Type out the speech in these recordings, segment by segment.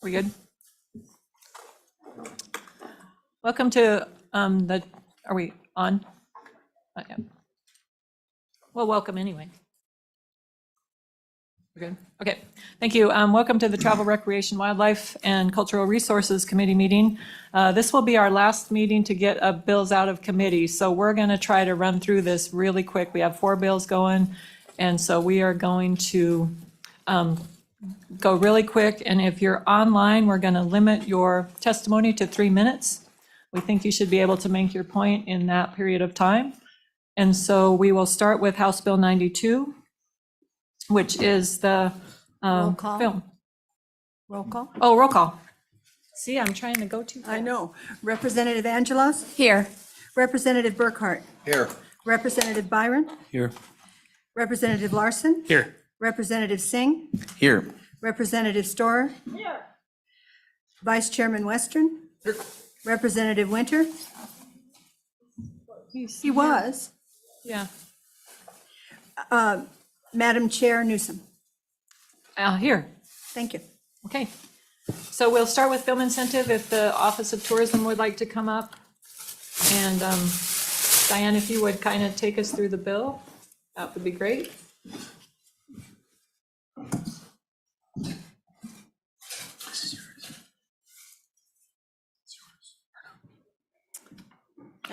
We good? Welcome to are we on? Not yet. Well, welcome anyway. We're good? Okay, thank you. Welcome to the Travel, Recreation, Wildlife, and Cultural Resources Committee meeting. This will be our last meeting to get bills out of committee, so we're going to try to run through this really quick. We have 4 bills going, and so we are going to go really quick, and if you're online, we're going to limit your testimony to 3 minutes. We think you should be able to make your point in that period of time. And so we will start with House Bill 92, which is the Roll call. film. Roll call. Oh, roll call. See, I'm trying to go too fast. I know. Representative Angelos? Here. Representative Burkhart? Here. Representative Byron? Here. Representative Larson? Here. Representative Singh? Here. Representative Storer? Here. Vice Chairman Western? Here. Representative Winter? He was. Yeah. Madam Chair Newsom? Here. Thank you. Okay. So we'll start with film incentive if the Office of Tourism would like to come up. And Diane, if you would kind of take us through the bill, that would be great.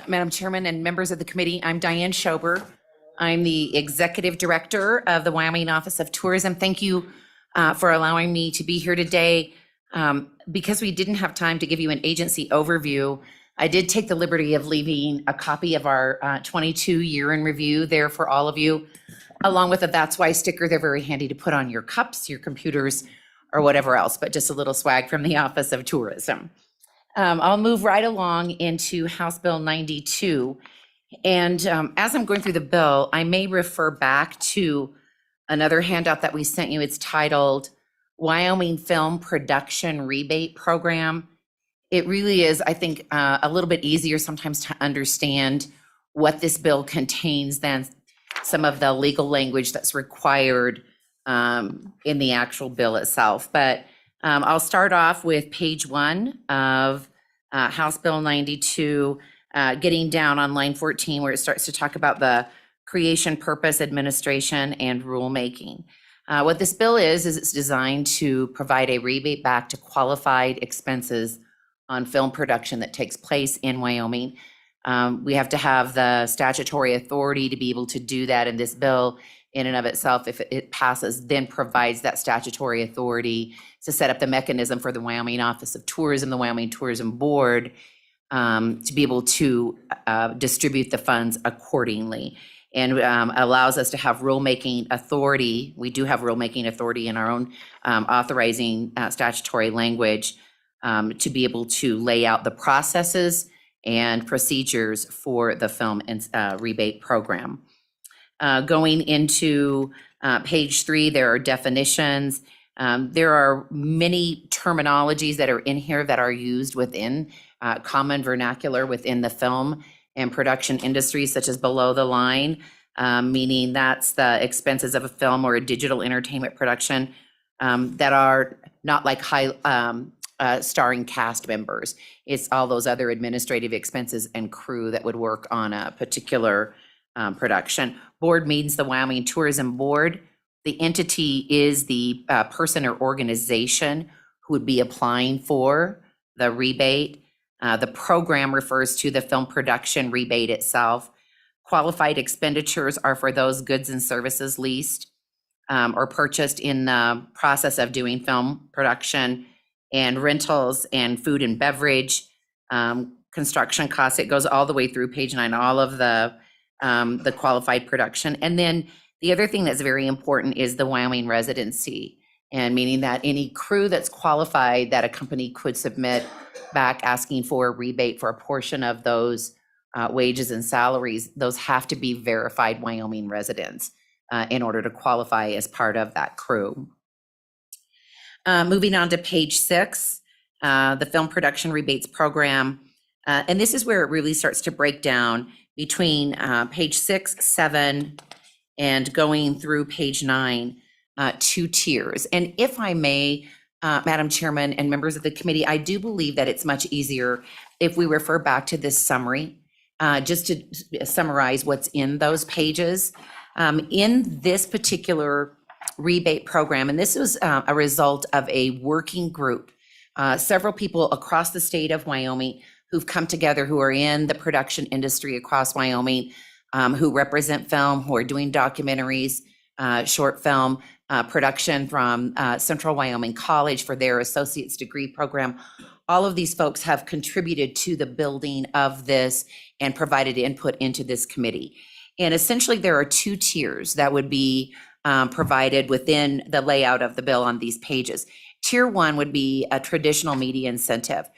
Madam Chairman and members of the committee, I'm Diane Schober. I'm the Executive Director of the Wyoming Office of Tourism. Thank you for allowing me to be here today. Because we didn't have time to give you an agency overview, I did take the liberty of leaving a copy of our 22 year in review there for all of you, along with a That's Why sticker. They're very handy to put on your cups, your computers, or whatever else, but just a little swag from the Office of Tourism. I'll move right along into House Bill 92. And as I'm going through the bill, I may refer back to another handout that we sent you. It's titled Wyoming Film Production Rebate Program. It really is, I think, a little bit easier sometimes to understand what this bill contains than some of the legal language that's required in the actual bill itself. But I'll start off with page 1 of House Bill 92, getting down on line 14, where it starts to talk about the creation, purpose, administration, and rulemaking. What this bill is it's designed to provide a rebate back to qualified expenses on film production that takes place in Wyoming. We have to have the statutory authority to be able to do that, and this bill in and of itself, if it passes, then provides that statutory authority to set up the mechanism for the Wyoming Office of Tourism, the Wyoming Tourism Board, to be able to distribute the funds accordingly, and allows us to have rulemaking authority. We do have rulemaking authority in our own authorizing statutory language to be able to lay out the processes and procedures for the film rebate program. Going into page 3, there are definitions. There are many terminologies that are in here that are used within common vernacular within the film and production industry, such as below the line, meaning that's the expenses of a film or a digital entertainment production that are not like high starring cast members. It's all those other administrative expenses and crew that would work on a particular production. Board means the Wyoming Tourism Board. The entity is the person or organization who would be applying for the rebate. The program refers to the film production rebate itself. Qualified expenditures are for those goods and services leased or purchased in the process of doing film production, and rentals and food and beverage, construction costs. It goes all the way through page 9, all of the qualified production. And then the other thing that's very important is the Wyoming residency, and meaning that any crew that's qualified that a company could submit back asking for a rebate for a portion of those wages and salaries, those have to be verified Wyoming residents in order to qualify as part of that crew. Moving on to page 6, the film production rebates program. And this is where it really starts to break down between page 6, 7, and going through page 9, 2 tiers. And if I may, Madam Chairman and members of the committee, I do believe that it's much easier if we refer back to this summary, just to summarize what's in those pages. In this particular rebate program, and this was a result of a working group, several people across the state of Wyoming who've come together, who are in the production industry across Wyoming, who represent film, who are doing documentaries, short film, production from Central Wyoming College for their associate's degree program. All of these folks have contributed to the building of this and provided input into this committee. And essentially, there are two tiers that would be provided within the layout of the bill on these pages. Tier 1 would be a traditional media incentive,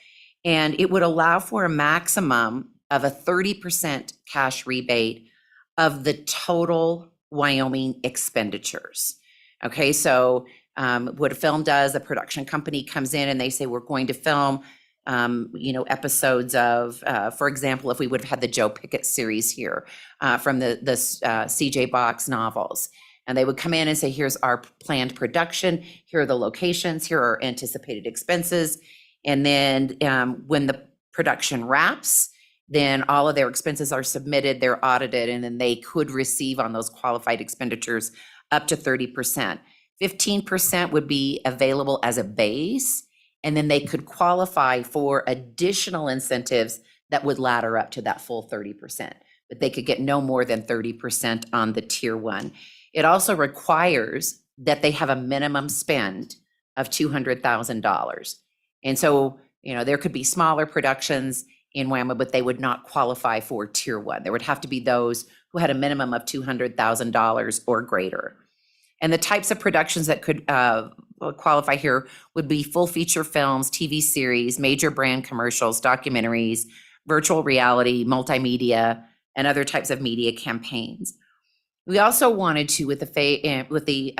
and it would allow for a maximum of a 30% cash rebate of the total Wyoming expenditures. Okay, so what a film does, a production company comes in and they say, we're going to film, episodes of, for example, if we would have had the Joe Pickett series here from the CJ Box novels. And they would come in and say, here's our planned production, here are the locations, here are anticipated expenses. And then when the production wraps, then all of their expenses are submitted, they're audited, and then they could receive on those qualified expenditures up to 30%. 15% would be available as a base, and then they could qualify for additional incentives that would ladder up to that full 30%. But they could get no more than 30% on the tier 1. It also requires that they have a minimum spend of $200,000. And so, there could be smaller productions in Wyoming, but they would not qualify for tier 1. There would have to be those who had a minimum of $200,000 or greater. And the types of productions that could qualify here would be full feature films, TV series, major brand commercials, documentaries, virtual reality, multimedia, and other types of media campaigns. We also wanted to, with the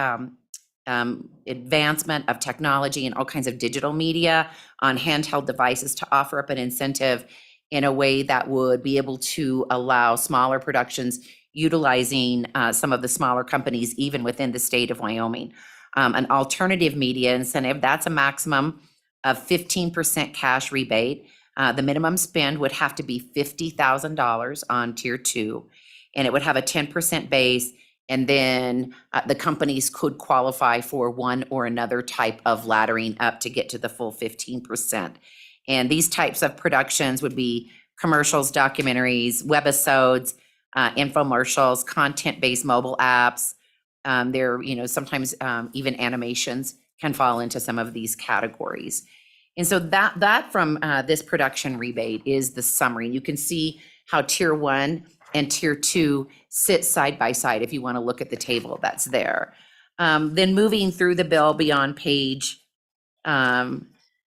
advancement of technology and all kinds of digital media on handheld devices, to offer up an incentive in a way that would be able to allow smaller productions utilizing some of the smaller companies, even within the state of Wyoming. An alternative media incentive, that's a maximum of 15% cash rebate. The minimum spend would have to be $50,000 on tier 2, and it would have a 10% base. And then the companies could qualify for one or another type of laddering up to get to the full 15%. And these types of productions would be commercials, documentaries, webisodes, infomercials, content-based mobile apps. Sometimes even animations can fall into some of these categories. And so that from this production rebate is the summary. You can see how tier 1 and tier 2 sit side by side if you want to look at the table that's there. Then moving through the bill beyond page, going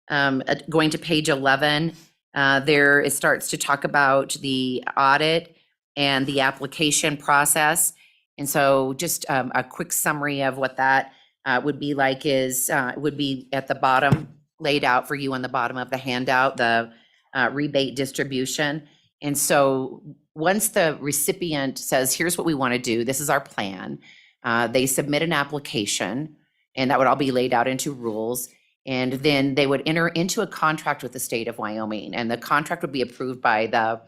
to page 11, there it starts to talk about the audit and the application process. And so just a quick summary of what that would be like is, would be at the bottom, laid out for you on the bottom of the handout, the rebate distribution. And so once the recipient says, here's what we want to do, this is our plan, they submit an application, and that would all be laid out into rules. And then they would enter into a contract with the state of Wyoming, and the contract would be approved by the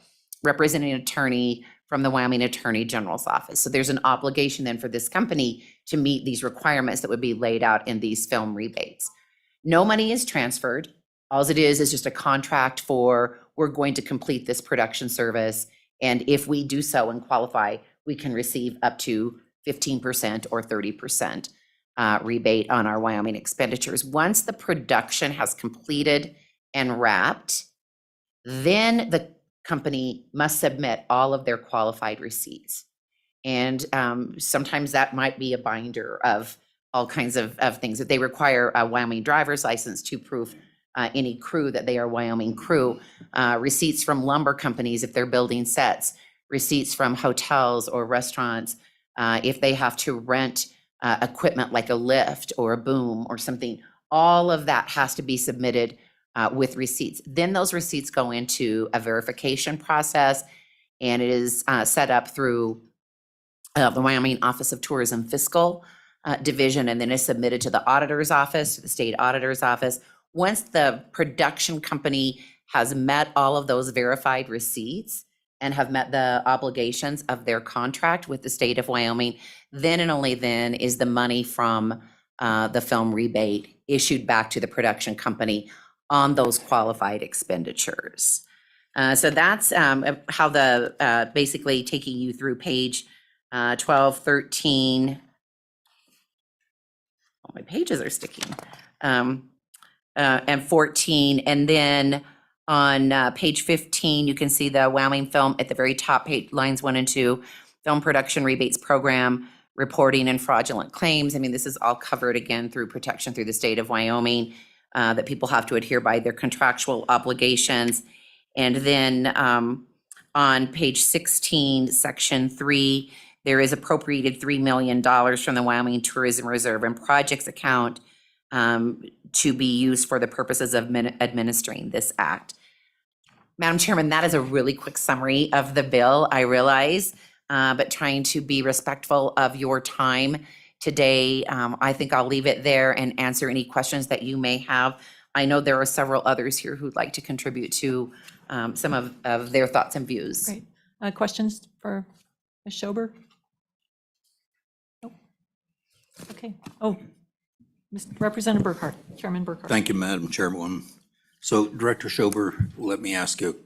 representing attorney from the Wyoming Attorney General's office. So there's an obligation then for this company to meet these requirements that would be laid out in these film rebates. No money is transferred. All it is just a contract for, we're going to complete this production service. And if we do so and qualify, we can receive up to 15% or 30% rebate on our Wyoming expenditures. Once the production has completed and wrapped, then the company must submit all of their qualified receipts. And sometimes that might be a binder of all kinds of things that they require: a Wyoming driver's license to prove any crew that they are Wyoming crew, receipts from lumber companies if they're building sets, receipts from hotels or restaurants if they have to rent equipment like a lift or a boom or something. All of that has to be submitted with receipts. Then those receipts go into a verification process, and it is set up through the Wyoming Office of Tourism Fiscal division and then is submitted to the auditor's office, to the state auditor's office. Once the production company has met all of those verified receipts and have met the obligations of their contract with the state of Wyoming, then and only then is the money from the film rebate issued back to the production company on those qualified expenditures. So that's how the, basically taking you through page 12, 13. Oh, my pages are sticking. And 14. And then on page 15, you can see the Wyoming Film at the very top, page, lines 1 and 2, Film Production Rebates Program, Reporting and Fraudulent Claims. I mean, this is all covered again through protection through the state of Wyoming, that people have to adhere by their contractual obligations. And then on page 16, section 3, there is appropriated $3 million from the Wyoming Tourism Reserve and Projects account to be used for the purposes of administering this act. Madam Chairman, that is a really quick summary of the bill, I realize, but trying to be respectful of your time today, I think I'll leave it there and answer any questions that you may have. I know there are several others here who'd like to contribute to some of their thoughts and views. Great. Questions for Ms. Schober? Nope. Okay. Oh, Representative Burkhart, Chairman Burkhart. Thank you, Madam Chairwoman. So Director Schober, let me ask you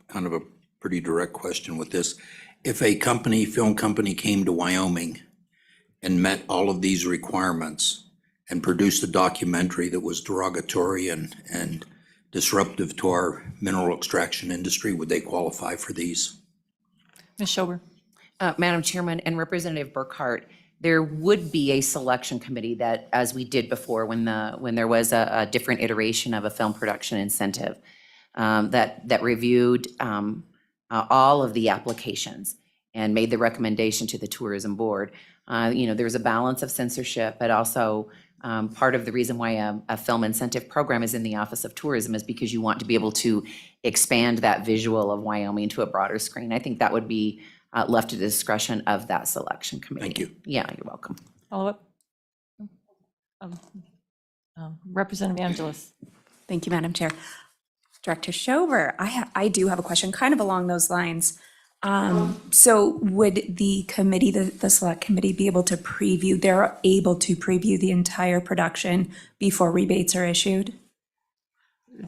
kind of a pretty direct question with this. If a company, film company came to Wyoming and met all of these requirements and produced a documentary that was derogatory and disruptive to our mineral extraction industry, would they qualify for these? Ms. Schober. Madam Chairman and Representative Burkhart, there would be a selection committee that, as we did before when there was a different iteration of a film production incentive, that reviewed all of the applications and made the recommendation to the tourism board. There's a balance of censorship, but also part of the reason why a film incentive program is in the Office of Tourism is because you want to be able to expand that visual of Wyoming to a broader screen. I think that would be left to the discretion of that selection committee. Thank you. Yeah, you're welcome. Follow up? Representative Angelos. Thank you, Madam Chair. Director Schober, I do have a question kind of along those lines. So would the committee, the select committee, be able to preview, they're able to preview the entire production before rebates are issued?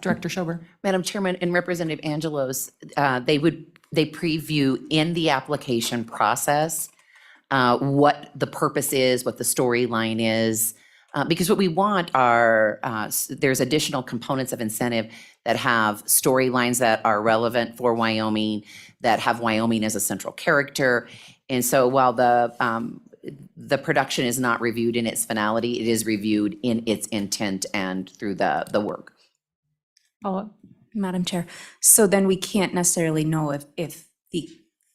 Director Schober. Madam Chairman and Representative Angelos, they preview in the application process what the purpose is, what the storyline is, because what we want are, there's additional components of incentive that have storylines that are relevant for Wyoming, that have Wyoming as a central character. And so while the production is not reviewed in its finality, it is reviewed in its intent and through the work. Follow up. Madam Chair, so then we can't necessarily know if the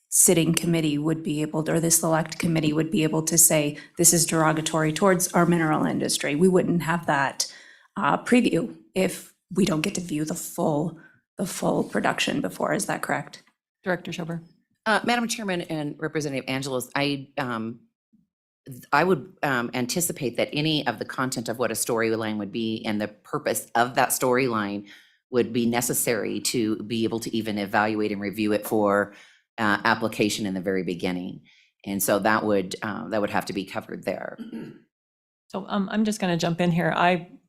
sitting committee would be able to, or the select committee would be able to say, this is derogatory towards our mineral industry. We wouldn't have that preview if we don't get to view the full production before. Is that correct? Director Schober. Madam Chairman and Representative Angelos, I would anticipate that any of the content of what a storyline would be and the purpose of that storyline would be necessary to be able to even evaluate and review it for application in the very beginning. And so that would have to be covered there. So I'm just going to jump in here.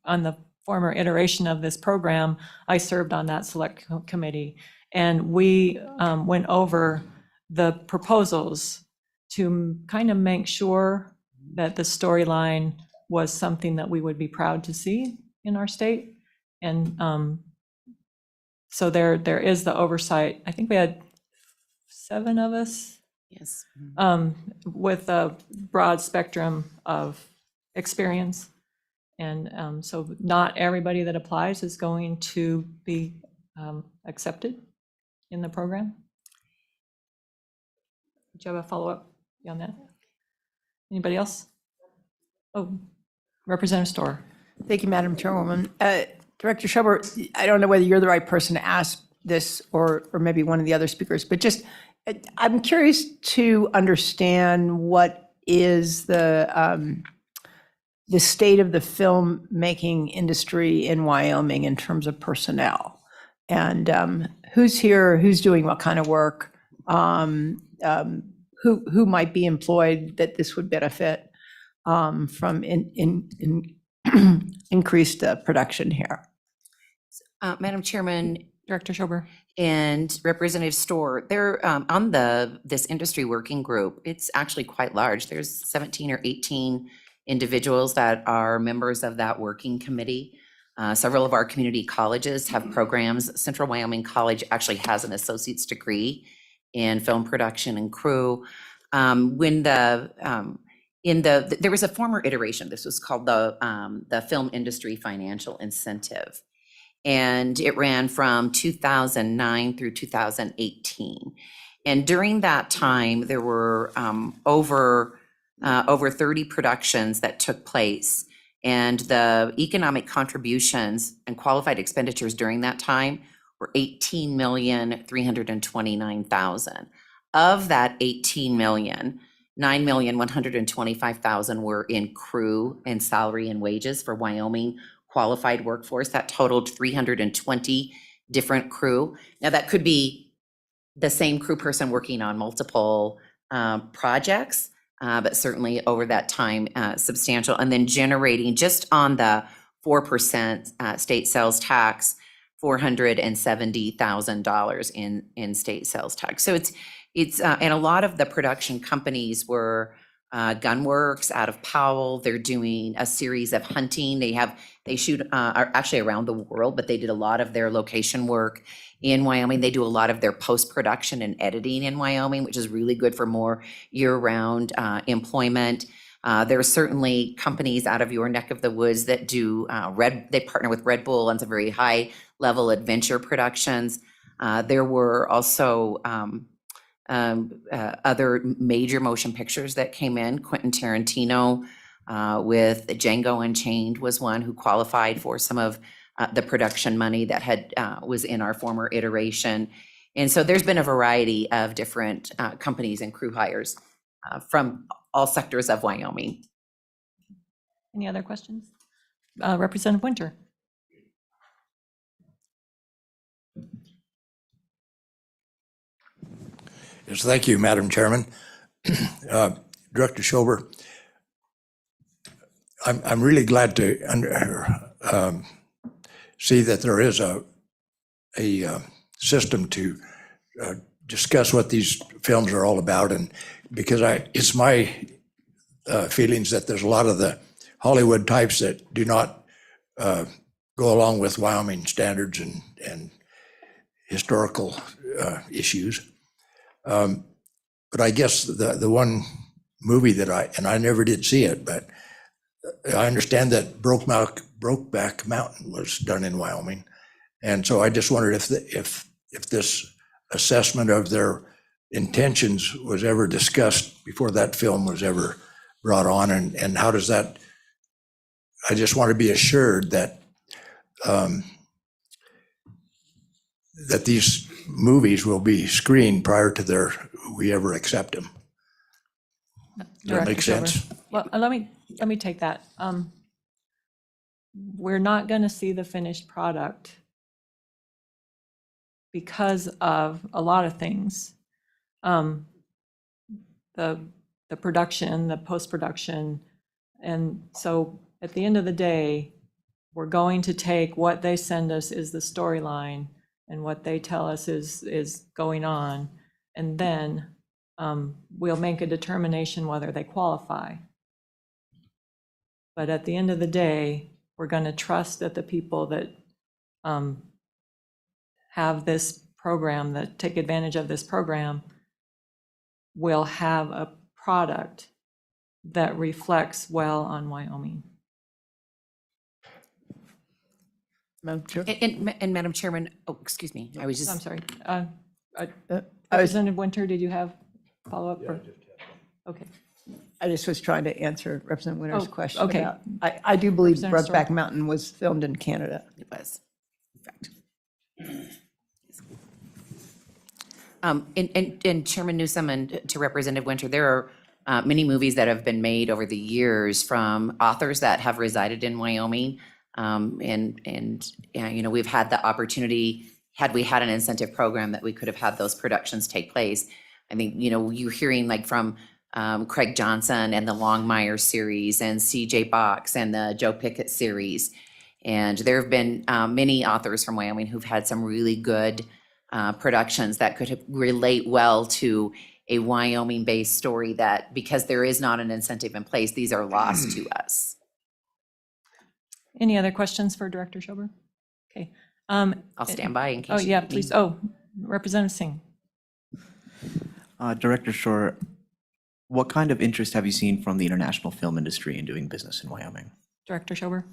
On the former iteration of this program, I served on that select committee, and we went over the proposals to kind of make sure that the storyline was something that we would be proud to see in our state. And so there is the oversight. I think we had 7 of us Yes. with a broad spectrum of experience. And so not everybody that applies is going to be accepted in the program. Do you have a follow-up beyond that? Anybody else? Oh, Representative Storer. Thank you, Madam Chairwoman. Director Schober, I don't know whether you're the right person to ask this or maybe one of the other speakers, but just I'm curious to understand what is the the state of the filmmaking industry in Wyoming in terms of personnel. And who's here, who's doing what kind of work, who might be employed that this would benefit from increased production here. Madam Chairman Director Schober. and Representative Storr, they're on this industry working group. It's actually quite large. There's 17 or 18 individuals that are members of that working committee. Several of our community colleges have programs. Central Wyoming College actually has an associate's degree in film production and crew. There was a former iteration. This was called the Film Industry Financial Incentive, and it ran from 2009 through 2018. And during that time, there were over 30 productions that took place. And the economic contributions and qualified expenditures during that time were $18,329,000. Of that 18 million, 9,125,000 were in crew and salary and wages for Wyoming qualified workforce. That totaled 320 different crew. Now that could be the same crew person working on multiple projects, but certainly over that time, substantial. And then generating just on the 4% state sales tax, $470,000 in state sales tax. So it's and a lot of the production companies were Gunworks out of Powell. They're doing a series of hunting. They shoot actually around the world, but they did a lot of their location work in Wyoming. They do a lot of their post-production and editing in Wyoming, which is really good for more year-round employment. There are certainly companies out of your neck of the woods that do they partner with Red Bull on some very high-level adventure productions. There were also other major motion pictures that came in. Quentin Tarantino with Django Unchained was one who qualified for some of the production money that was in our former iteration. And so there's been a variety of different companies and crew hires from all sectors of Wyoming. Any other questions? Representative Winter. Yes, thank you, Madam Chairman. Director Schober, I'm really glad to see that there is a system to discuss what these films are all about, and because it's my feelings that there's a lot of the Hollywood types that do not go along with Wyoming standards and historical issues. But I guess the one movie that I never did see it, but I understand that Brokeback Mountain was done in Wyoming. And so I just wondered if this assessment of their intentions was ever discussed before that film was ever brought on, and how does that, I just want to be assured that that these movies will be screened prior to we ever accept them. Does that make Director Schober. sense? Well, let me take that. We're not going to see the finished product because of a lot of things. The production, the post-production. And so at the end of the day, we're going to take what they send us is the storyline and what they tell us is going on. And then we'll make a determination whether they qualify. But at the end of the day, we're going to trust that the people that have this program, that take advantage of this program, will have a product that reflects well on Wyoming. Madam Chair? And Madam Chairman, oh, excuse me, I was I'm just, sorry. I was Representative Winter, did you have follow-up? Okay. I just was trying to answer Representative Winter's Oh, question okay. about, I do believe Representative Brokeback Mountain was filmed in Canada. it was, in fact. And Chairman Newsom and to Representative Winter, there many movies that have been made over the years from authors that have resided in Wyoming. We've had the opportunity, had we had an incentive program, that we could have had those productions take place. I think, you're hearing like from Craig Johnson and the Longmire series and C.J. Box and the Joe Pickett series. And there have been many authors from Wyoming who've had some really good productions that could relate well to a Wyoming-based story that, because there is not an incentive in place, these are lost to us. Any other questions for Director Schober? Okay. I'll stand by in case. Oh, you yeah, need me. please. Oh, Representative Singh. Director Shore, what kind of interest have you seen from the international film industry in doing business in Wyoming? Director Schober.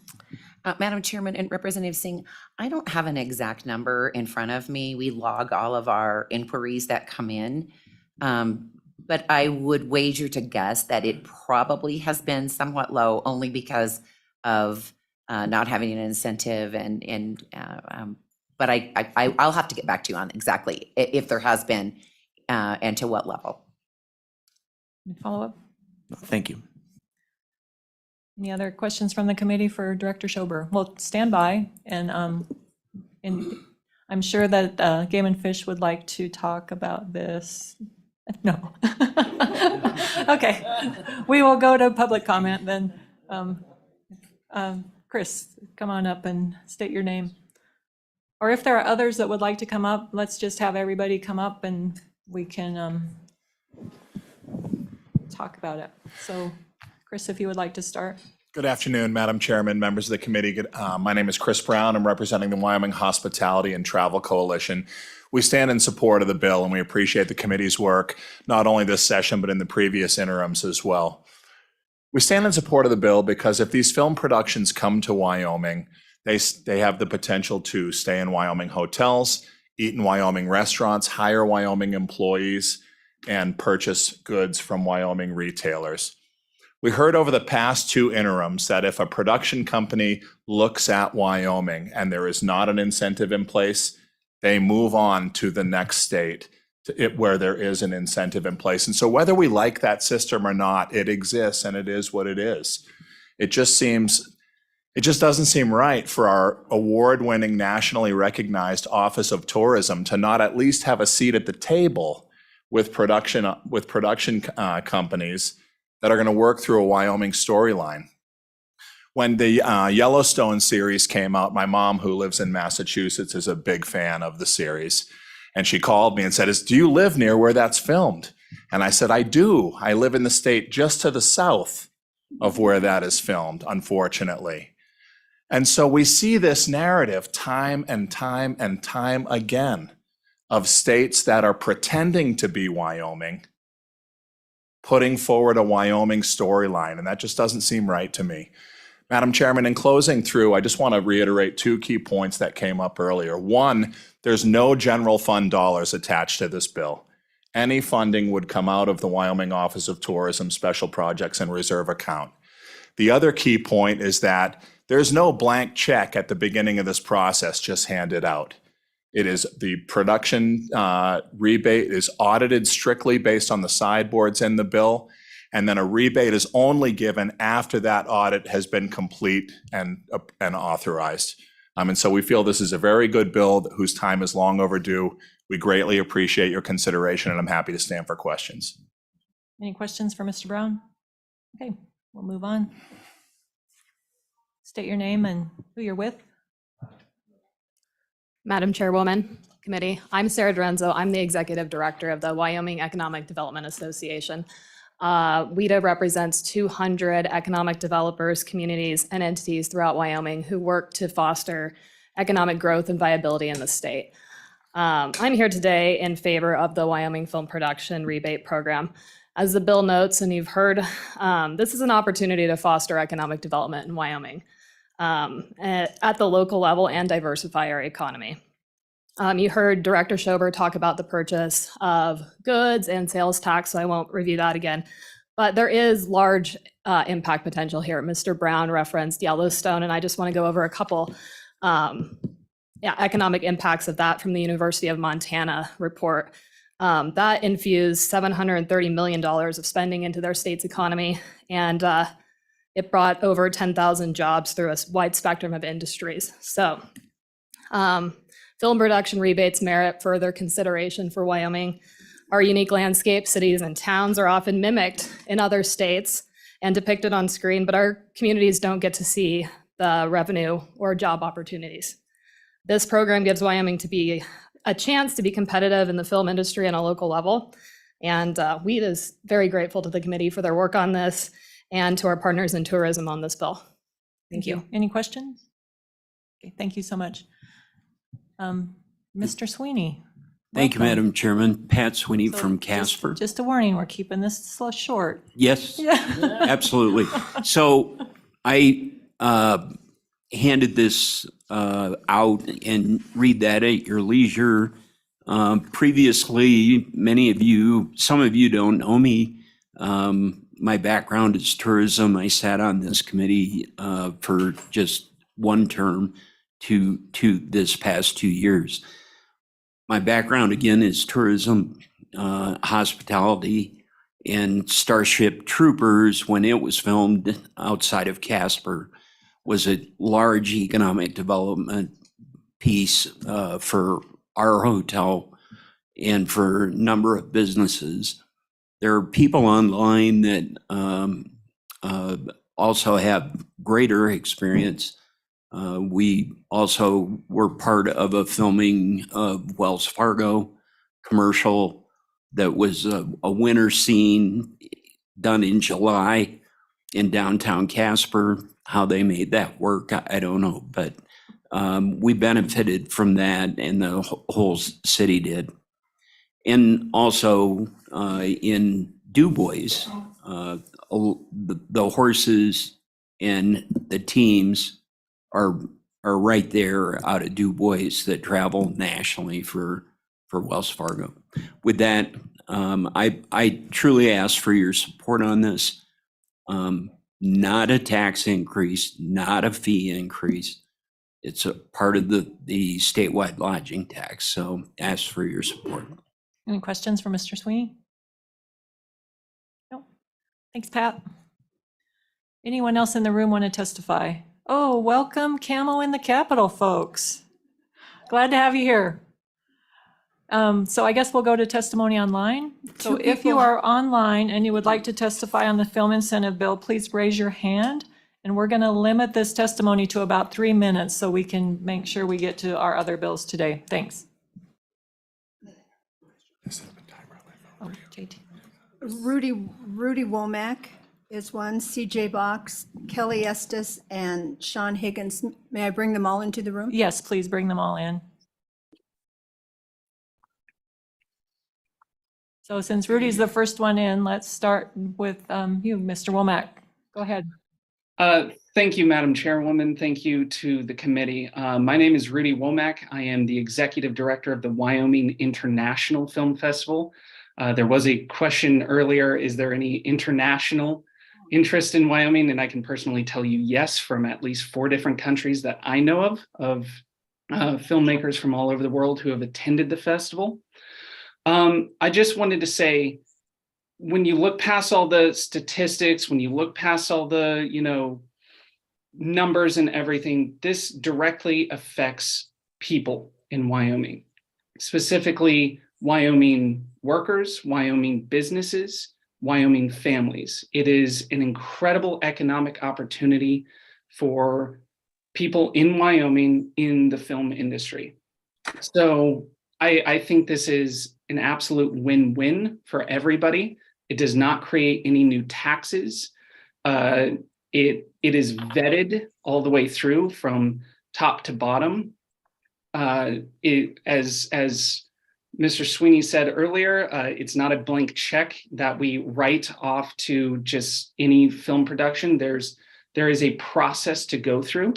Madam Chairman and Representative Singh, I don't have an exact number in front of me. We log all of our inquiries that come in. But I would wager to guess that it probably has been somewhat low, only because of not having an incentive but I'll have to get back to you on exactly if there has been and to what level. Any follow-up? Thank you. Any other questions from the committee for Director Schober? Well, stand by, and I'm sure that Game and Fish would like to talk about this. No. Okay, we will go to public comment then. Chris, come on up and state your name. Or if there are others that would like to come up, let's just have everybody come up and we can talk about it. So Chris, if you would like to start. Good afternoon, Madam Chairman, members of the committee. My name is Chris Brown. I'm representing the Wyoming Hospitality and Travel Coalition. We stand in support of the bill, and we appreciate the committee's work, not only this session, but in the previous interims as well. We stand in support of the bill because if these film productions come to Wyoming, they have the potential to stay in Wyoming hotels, eat in Wyoming restaurants, hire Wyoming employees, and purchase goods from Wyoming retailers. We heard over the past two interims that if a production company looks at Wyoming and there is not an incentive in place, they move on to the next state where there is an incentive in place. And so whether we like that system or not, it exists and it is what it is. It just doesn't seem right for our award-winning, nationally recognized Office of Tourism to not at least have a seat at the table with production companies that are going to work through a Wyoming storyline. When the Yellowstone series came out, my mom, who lives in Massachusetts, is a big fan of the series. And she called me and said, do you live near where that's filmed? And I said, I do. I live in the state just to the south of where that is filmed, unfortunately. And so we see this narrative time and time and time again of states that are pretending to be Wyoming, putting forward a Wyoming storyline, and that just doesn't seem right to me. Madam Chairman, in closing through, I just want to reiterate two key points that came up earlier. One, there's no general fund dollars attached to this bill. Any funding would come out of the Wyoming Office of Tourism Special Projects and Reserve account. The other key point is that there's no blank check at the beginning of this process just handed out. It is the production rebate is audited strictly based on the sideboards in the bill, and then a rebate is only given after that audit has been complete and authorized. And so we feel this is a very good bill whose time is long overdue. We greatly appreciate your consideration, and I'm happy to stand for questions. Any questions for Mr. Brown? Okay, we'll move on. State your name and who you're with. Madam Chairwoman, Committee, I'm Sarah Dorenzo. I'm the Executive Director of the Wyoming Economic Development Association. WEDA represents 200 economic developers, communities, and entities throughout Wyoming who work to foster economic growth and viability in the state. I'm here today in favor of the Wyoming Film Production Rebate Program. As the bill notes, and you've heard, this is an opportunity to foster economic development in Wyoming at the local level and diversify our economy. You heard Director Schober talk about the purchase of goods and sales tax, so I won't review that again. But there is large impact potential here. Mr. Brown referenced Yellowstone, and I just want to go over a couple economic impacts of that from the University of Montana report. That infused $730 million of spending into their state's economy, and it brought over 10,000 jobs through a wide spectrum of industries. So film production rebates merit further consideration for Wyoming. Our unique landscape, cities, and towns are often mimicked in other states and depicted on screen, but our communities don't get to see the revenue or job opportunities. This program gives Wyoming a chance to be competitive in the film industry on a local level. And WEED is very grateful to the committee for their work on this and to our partners in tourism on this bill. Thank you. Any questions? Okay, thank you so much. Mr. Sweeney. Thank you, welcome. Madam Chairman. Pat Sweeney So from just- Casper. Just a warning, we're keeping this short. Yes, absolutely. So I handed this out and read that at your leisure. Previously, some of you don't know me. My background is tourism. I sat on this committee for just one term to this past 2 years. My background, again, is tourism, hospitality, and Starship Troopers, when it was filmed outside of Casper, was a large economic development piece for our hotel and for a number of businesses. There are people online that also have greater experience. We also were part of a filming of Wells Fargo commercial that was a winter scene done in July in downtown Casper. How they made that work, I don't know, but we benefited from that, and the whole city did. And also in Du Bois, the horses and the teams are right there out of Du Bois that travel nationally for Wells Fargo. With that, I truly ask for your support on this. Not a tax increase, not a fee increase. It's a part of the statewide lodging tax, so ask for your support. Any questions for Mr. Sweeney? No. Thanks, Pat. Anyone else in the room want to testify? Oh, welcome Camo in the Capitol, folks. Glad to have you here. So I guess we'll go to testimony online. So if you are online and you would like to testify on the film incentive bill, please raise your hand. And we're going to limit this testimony to about 3 minutes so we can make sure we get to our other bills today. Thanks. Oh, JT. Rudy Womack is one, CJ Box, Kelly Estes, and Sean Higgins. May I bring them all into the room? Yes, please bring them all in. So since Rudy's the first one in, let's start with you, Mr. Womack. Go ahead. Thank you, Madam Chairwoman. Thank you to the committee. My name is Rudy Womack. I am the Executive Director of the Wyoming International Film Festival. There was a question earlier, is there any international interest in Wyoming? And I can personally tell you yes, from at least 4 different countries that I know of filmmakers from all over the world who have attended the festival. I just wanted to say, when you look past all the statistics, when you look past all the, numbers and everything, this directly affects people in Wyoming, specifically Wyoming workers, Wyoming businesses, Wyoming families. It is an incredible economic opportunity for people in Wyoming in the film industry. So I think this is an absolute win-win for everybody. It does not create any new taxes. It is vetted all the way through from top to bottom. As Mr. Sweeney said earlier, it's not a blank check that we write off to just any film production. There is a process to go through.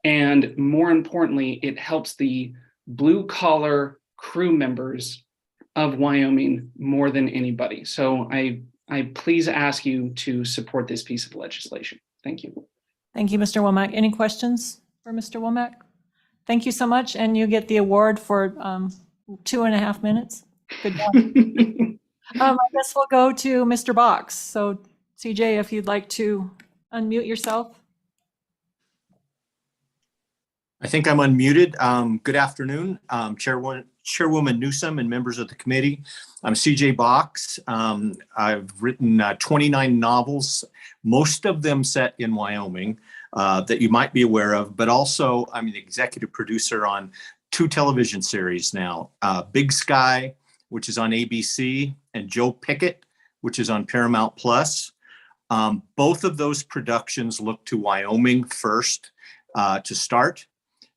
And more importantly, it helps the blue collar crew members of Wyoming more than anybody. So I please ask you to support this piece of legislation. Thank you. Thank you, Mr. Womack. Any questions for Mr. Womack? Thank you so much, and you get the award for 2.5 minutes. Good job. I guess we'll go to Mr. Box. So CJ, if you'd like to unmute yourself. I think I'm unmuted. Good afternoon, Chairwoman Newsom and members of the committee. I'm CJ Box. I've written 29 novels, most of them set in Wyoming that you might be aware of, but also I'm the executive producer on 2 television series now, Big Sky, which is on ABC, and Joe Pickett, which is on Paramount Plus. Both of those productions look to Wyoming first to start.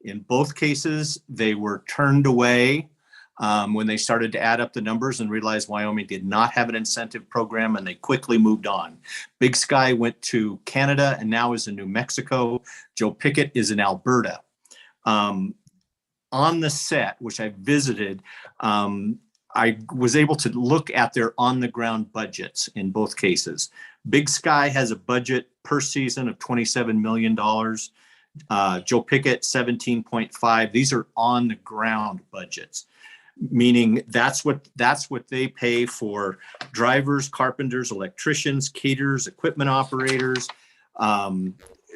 In both cases, they were turned away when they started to add up the numbers and realized Wyoming did not have an incentive program, and they quickly moved on. Big Sky went to Canada and now is in New Mexico. Joe Pickett is in Alberta. On the set, which I visited, I was able to look at their on-the-ground budgets in both cases. Big Sky has a budget per season of $27 million. Joe Pickett, 17.5. These are on the ground budgets, meaning that's what they pay for drivers, carpenters, electricians, caterers, equipment operators,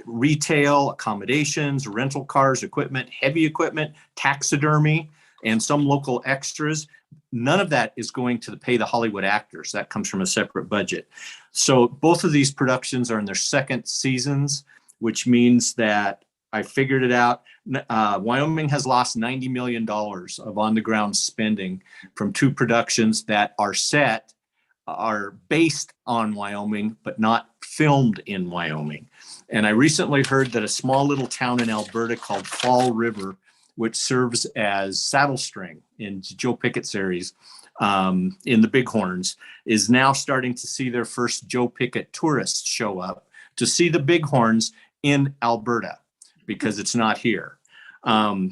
retail, accommodations, rental cars, equipment, heavy equipment, taxidermy, and some local extras. None of that is going to pay the Hollywood actors. That comes from a separate budget. So both of these productions are in their second seasons, which means that I figured it out. Wyoming has lost $90 million of on-the-ground spending from 2 productions that are based on Wyoming, but not filmed in Wyoming. And I recently heard that a small little town in Alberta called Fall River, which serves as Saddle String in Joe Pickett series in the Bighorns, is now starting to see their first Joe Pickett tourists show up to see the Bighorns in Alberta, because it's not here. I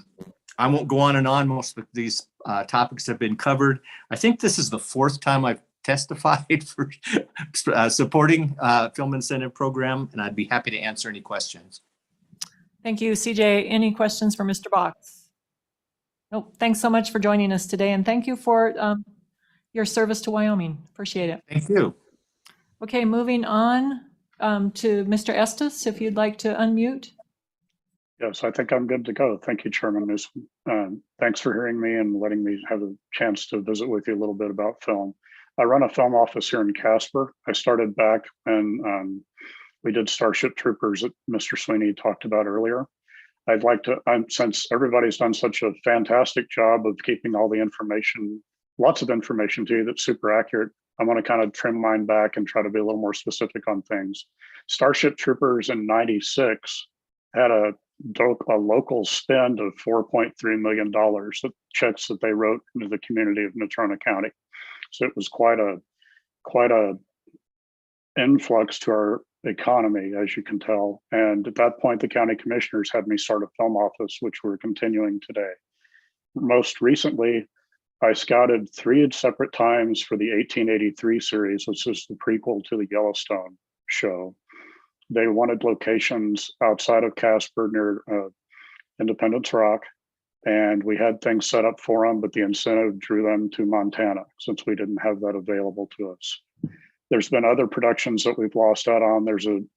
won't go on and on. Most of these topics have been covered. I think this is the 4th time I've testified for supporting Film Incentive Program, and I'd be happy to answer any questions. Thank you, CJ. Any questions for Mr. Box? Nope. Thanks so much for joining us today, and thank you for your service to Wyoming. Appreciate it. Thank you. Okay, moving on to Mr. Estes, if you'd like to unmute. Yes, I think I'm good to go. Thank you, Chairman Newsom. Thanks for hearing me and letting me have a chance to visit with you a little bit about film. I run a film office here in Casper. I started back when we did Starship Troopers that Mr. Sweeney talked about earlier. I'd like to, since everybody's done such a fantastic job of keeping all the information, lots of information to you that's super accurate, I want to kind of trim mine back and try to be a little more specific on things. Starship Troopers in '96 had a local spend of $4.3 million, the checks that they wrote into the community of Natrona County. So it was quite a influx to our economy, as you can tell. And at that point, the county commissioners had me start a film office, which we're continuing today. Most recently, I scouted 3 separate times for the 1883 series, which is the prequel to the Yellowstone show. They wanted locations outside of Casper near Independence Rock, and we had things set up for them, but the incentive drew them to Montana since we didn't have that available to us. There's been other productions that we've lost out on. There's an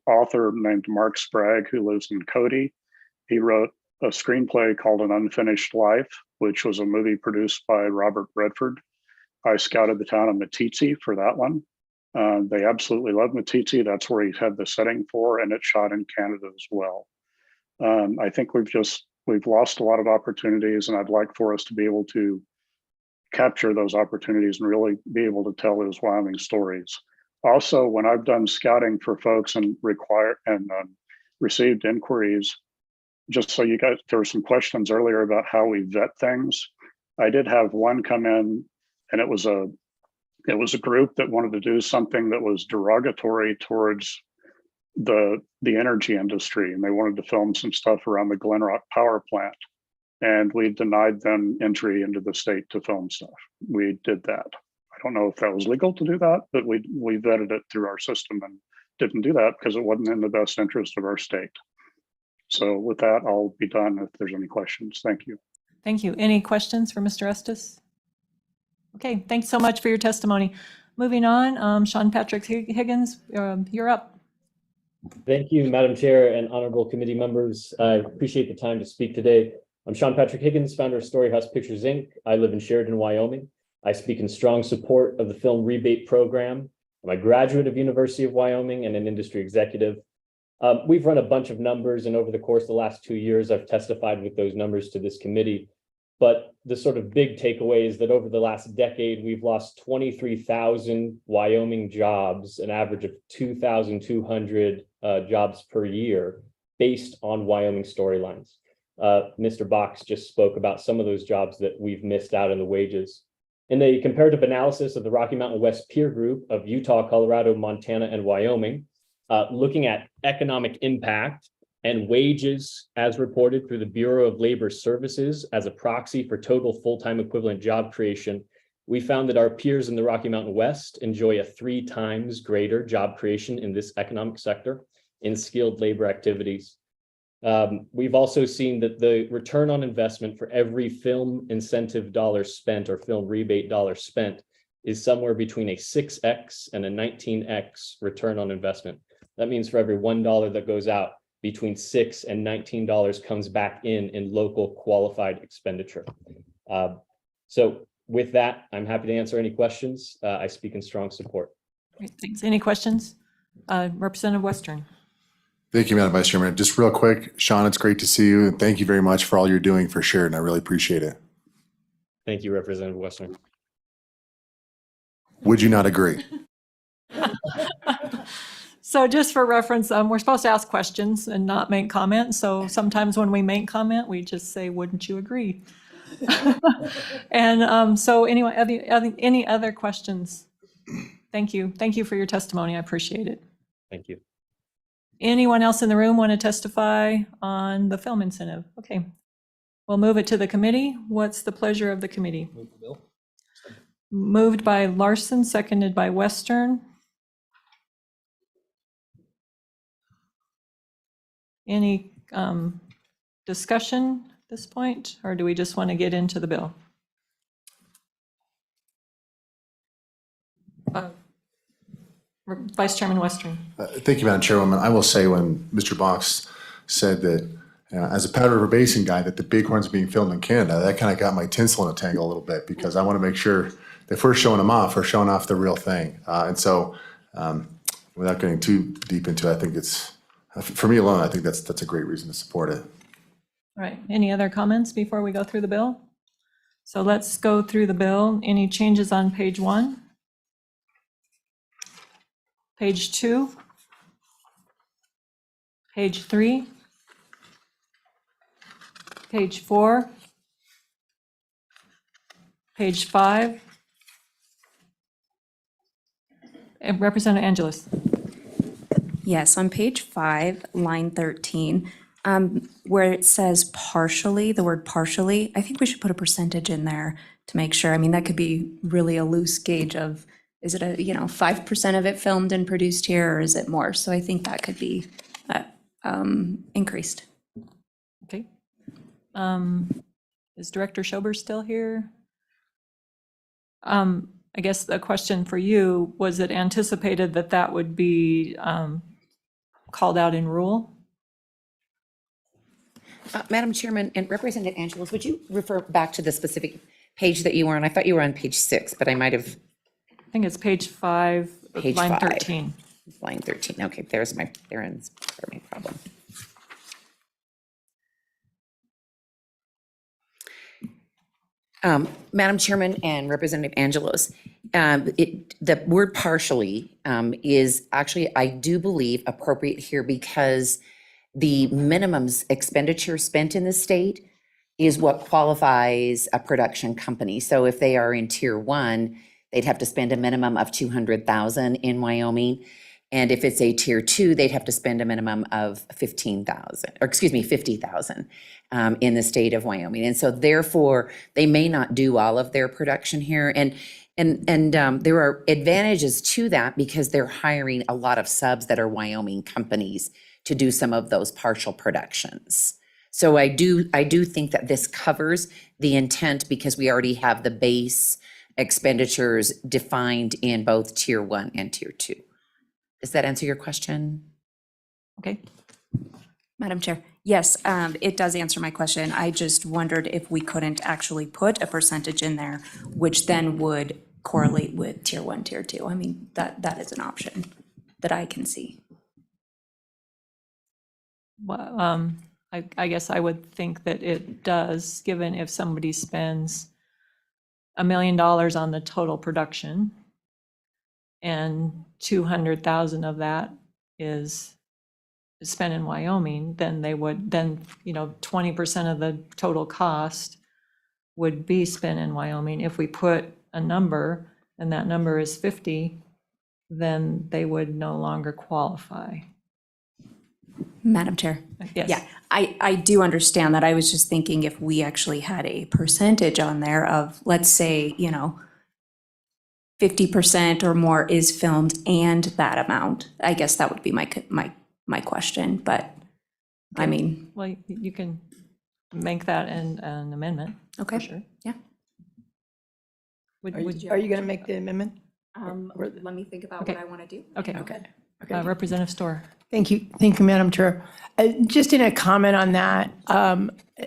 author named Mark Sprague who lives in Cody. He wrote a screenplay called An Unfinished Life, which was a movie produced by Robert Redford. I scouted the town of Meeteetse for that one. They absolutely love Meeteetse. That's where he had the setting for, and it's shot in Canada as well. I think we've lost a lot of opportunities, and I'd like for us to be able to capture those opportunities and really be able to tell those Wyoming stories. Also, when I've done scouting for folks and received inquiries, just so you guys, there were some questions earlier about how we vet things. I did have one come in, and it was a group that wanted to do something that was derogatory towards the energy industry, and they wanted to film some stuff around the Glenrock power plant. And we denied them entry into the state to film stuff. We did that. I don't know if that was legal to do that, but we vetted it through our system and didn't do that because it wasn't in the best interest of our state. So with that, I'll be done if there's any questions. Thank you. Thank you. Any questions for Mr. Estes? Okay, thanks so much for your testimony. Moving on, Sean Patrick Higgins, you're up. Thank you, Madam Chair and honorable committee members. I appreciate the time to speak today. I'm Sean Patrick Higgins, founder of Storyhouse Pictures, Inc. I live in Sheridan, Wyoming. I speak in strong support of the film rebate program. I'm a graduate of University of Wyoming and an industry executive. We've run a bunch of numbers, and over the course of the last 2 years, I've testified with those numbers to this committee. But the sort of big takeaway is that over the last decade, we've lost 23,000 Wyoming jobs, an average of 2,200 jobs per year, based on Wyoming storylines. Mr. Box just spoke about some of those jobs that we've missed out on the wages. In a comparative analysis of the Rocky Mountain West peer group of Utah, Colorado, Montana, and Wyoming, looking at economic impact and wages as reported through the Bureau of Labor Services as a proxy for total full-time equivalent job creation, we found that our peers in the Rocky Mountain West enjoy a 3 times greater job creation in this economic sector in skilled labor activities. We've also seen that the return on investment for every film incentive dollar spent or film rebate dollar spent is somewhere between a 6x and a 19x return on investment. That means for every $1 that goes out, between $6 and $19 comes back in local qualified expenditure. So with that, I'm happy to answer any questions. I speak in strong support. Great, thanks. Any questions? Representative Western. Thank you, Madam Vice Chairman. Just real quick, Sean, it's great to see you. And thank you very much for all you're doing for Sheridan. I really appreciate it. Thank you, Representative Western. Would you not agree? So just for reference, we're supposed to ask questions and not make comments. So sometimes when we make comment, we just say, wouldn't you agree? And so anyway, any other questions? Thank you. Thank you for your testimony. I appreciate it. Thank you. Anyone else in the room want to testify on the film incentive? Okay. We'll move it to the committee. What's the pleasure of the committee? Move the bill. Moved by Larson, seconded by Western. Any discussion at this point, or do we just want to get into the bill? Vice Chairman Western. Thank you, Madam Chairwoman. I will say when Mr. Box said that as a Powder River Basin guy, that the Bighorns are being filmed in Canada, that kind of got my tinsel in a tangle a little bit, because I want to make sure that if we're showing them off, we're showing off the real thing. And so without getting too deep into it, I think it's, for me alone, I think that's a great reason to support it. All right, any other comments before we go through the bill? So let's go through the bill. Any changes on page 1? Page 2? Page 3? Page 4? Page 5? And Representative Angelos. Yes, on page 5, line 13, where it says partially, the word partially, I think we should put a percentage in there to make sure. I mean, that could be really a loose gauge of, is it 5% of it filmed and produced here, or is it more? So I think that could be increased. Okay. Is Director Schober still here? I guess the question for you, was it anticipated that that would be called out in rule? Madam Chairman and Representative Angelos, would you refer back to the specific page that you were on? I thought you were on page 6, but I might have. I think it's page 5, Page line 5. 13. Line 13. Okay, there's my problem. Madam Chairman and Representative Angelos, the word partially is actually, I do believe, appropriate here because the minimums expenditure spent in the state is what qualifies a production company. So if they are in tier 1, they'd have to spend a minimum of $200,000 in Wyoming. And if it's a tier 2, they'd have to spend a minimum of $50,000 in the state of Wyoming. And so therefore, they may not do all of their production here. And there are advantages to that because they're hiring a lot of subs that are Wyoming companies to do some of those partial productions. So I do think that this covers the intent because we already have the base expenditures defined in both Tier 1 and Tier 2. Does that answer your question? Okay. Madam Chair, yes, it does answer my question. I just wondered if we couldn't actually put a percentage in there, which then would correlate with Tier 1, Tier 2. I mean, that is an option that I can see. Well, I guess I would think that it does, given if somebody spends $1 million on the total production and 200,000 of that is spent in Wyoming, then they would, 20% of the total cost would be spent in Wyoming. If we put a number and that number is 50, then they would no longer qualify. Madam Chair? Yes. Yeah, I do understand that. I was just thinking if we actually had a percentage on there of, let's say, 50% or more is filmed and that amount, I guess that would be my question, but I mean. Well, you can make that an amendment. Okay. For sure. Yeah. Would you? Are you going to make the amendment? Let me think about what I want to do. Okay. Okay. Representative Storr. Thank you, Madam Chair. Just in a comment on that,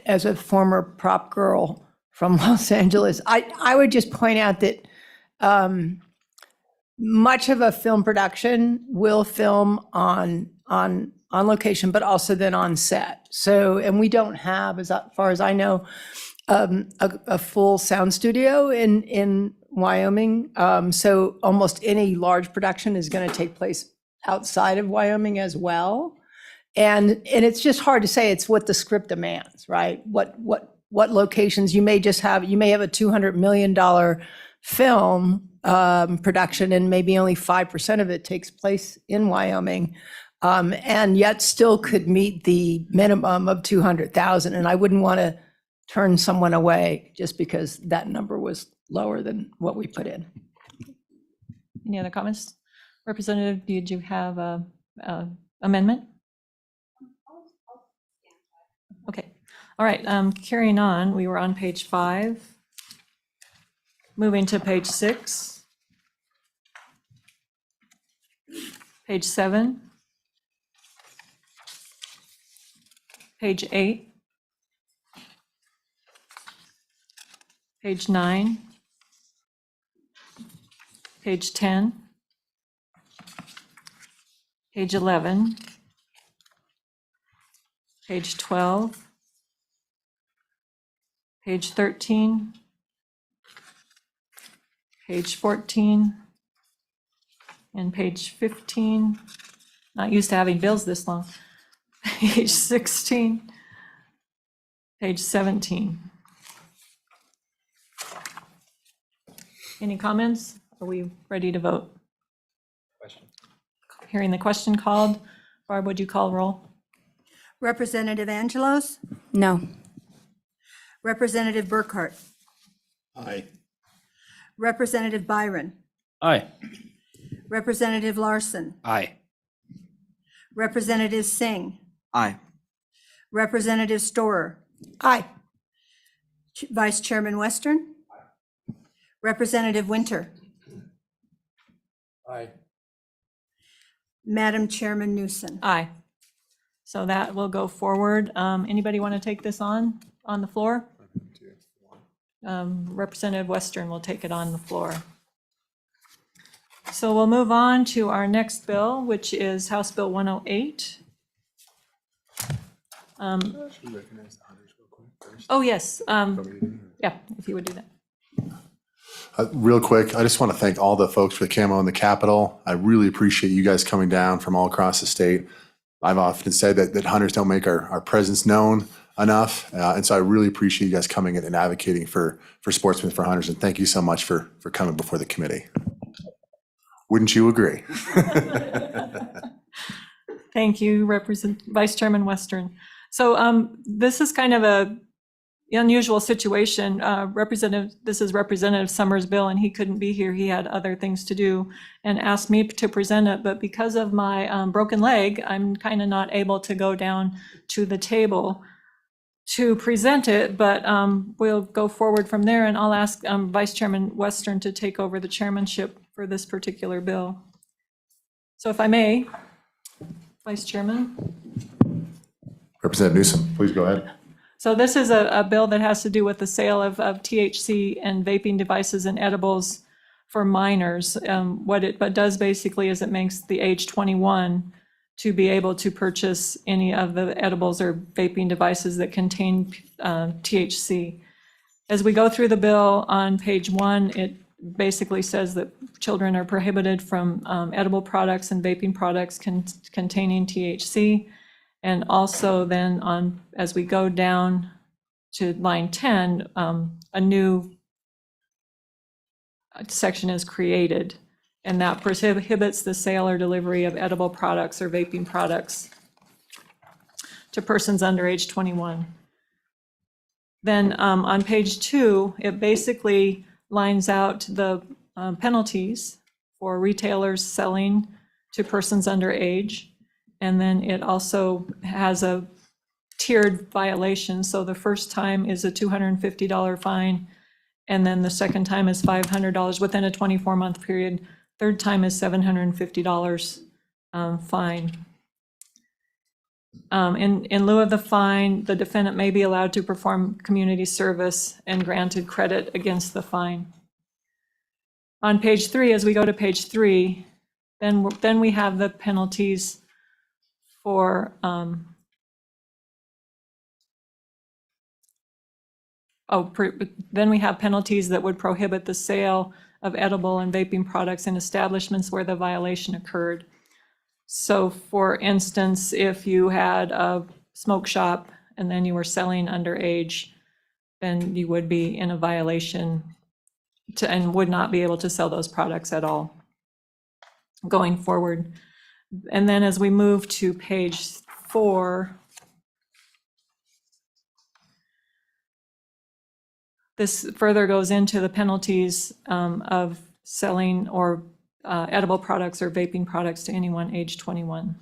as a former prop girl from Los Angeles, I would just point out that much of a film production will film on location, but also then on set. So, and we don't have, as far as I know, a full sound studio in Wyoming. So almost any large production is going to take place outside of Wyoming as well. And it's just hard to say. It's what the script demands, right? What locations you may have a $200 million film production and maybe only 5% of it takes place in Wyoming. And yet still could meet the minimum of 200,000. And I wouldn't want to turn someone away just because that number was lower than what we put in. Any other comments? Representative, did you have a amendment? Okay. All right. Carrying on, we were on page 5. Moving to page 6. Page 7. Page 8. Page 9. Page 10. Page 11. Page 12. Page 13. Page 14. And page 15. Not used to having bills this long. Page 16. Page 17. Any comments? Are we ready to vote? Hearing the question called. Barb, would you call roll? Representative Angelos, No. Representative Burkhart, Aye. Representative Byron, Aye. Representative Larson, Aye. Representative Singh, Aye. Representative Storer, Aye. Vice Chairman Western, Representative Winter, Aye. Madam Chairman Newsom. Aye. So that will go forward. Anybody want to take this on the floor? Representative Western will take it on the floor. So we'll move on to our next bill, which is House Bill 108. Oh, yes. Yeah, if you would do that. Real quick, I just want to thank all the folks for the camo in the Capitol. I really appreciate you guys coming down from all across the state. I've often said that hunters don't make our presence known enough. And so I really appreciate you guys coming in and advocating for sportsmen, for hunters. And thank you so much for coming before the committee. Wouldn't you agree? Thank you, Vice Chairman Western. So this is kind of a unusual situation. This is Representative Summers' bill, and he couldn't be here. He had other things to do and asked me to present it. But because of my broken leg, I'm kind of not able to go down to the table. to present it, but we'll go forward from there, and I'll ask Vice Chairman Western to take over the chairmanship for this particular bill. So if I may, Vice Chairman. Representative Newsom, please go ahead. So this is a bill that has to do with the sale of THC and vaping devices and edibles for minors. What it does basically is it makes the age 21 to be able to purchase any of the edibles or vaping devices that contain THC. As we go through the bill on page 1, it basically says that children are prohibited from edible products and vaping products containing THC. And also then as we go down to line 10, a new section is created, and that prohibits the sale or delivery of edible products or vaping products to persons under age 21. Then on page 2, it basically lines out the penalties for retailers selling to persons under age. And then it also has a tiered violation. So the first time is a $250 fine, and then the second time is $500 within a 24-month period. Third time is $750 fine. In lieu of the fine, the defendant may be allowed to perform community service and granted credit against the fine. On page 3, as we go to page 3, then we have the penalties for then we have penalties that would prohibit the sale of edible and vaping products in establishments where the violation occurred. So for instance, if you had a smoke shop and then you were selling underage, then you would be in a violation and would not be able to sell those products at all going forward. And then as we move to page 4, this further goes into the penalties of selling or edible products or vaping products to anyone age 21.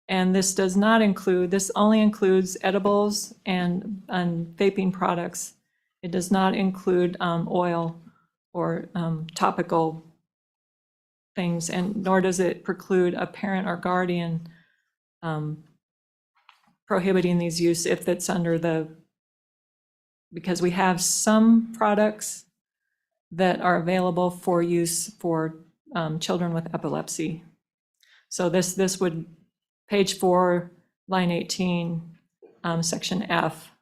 And this does not include, this only includes edibles and vaping products. It does not include oil or topical things, and nor does it preclude a parent or guardian prohibiting these use if it's under the, because we have some products that are available for use for children with epilepsy. So this would, page 4, line 18, section F,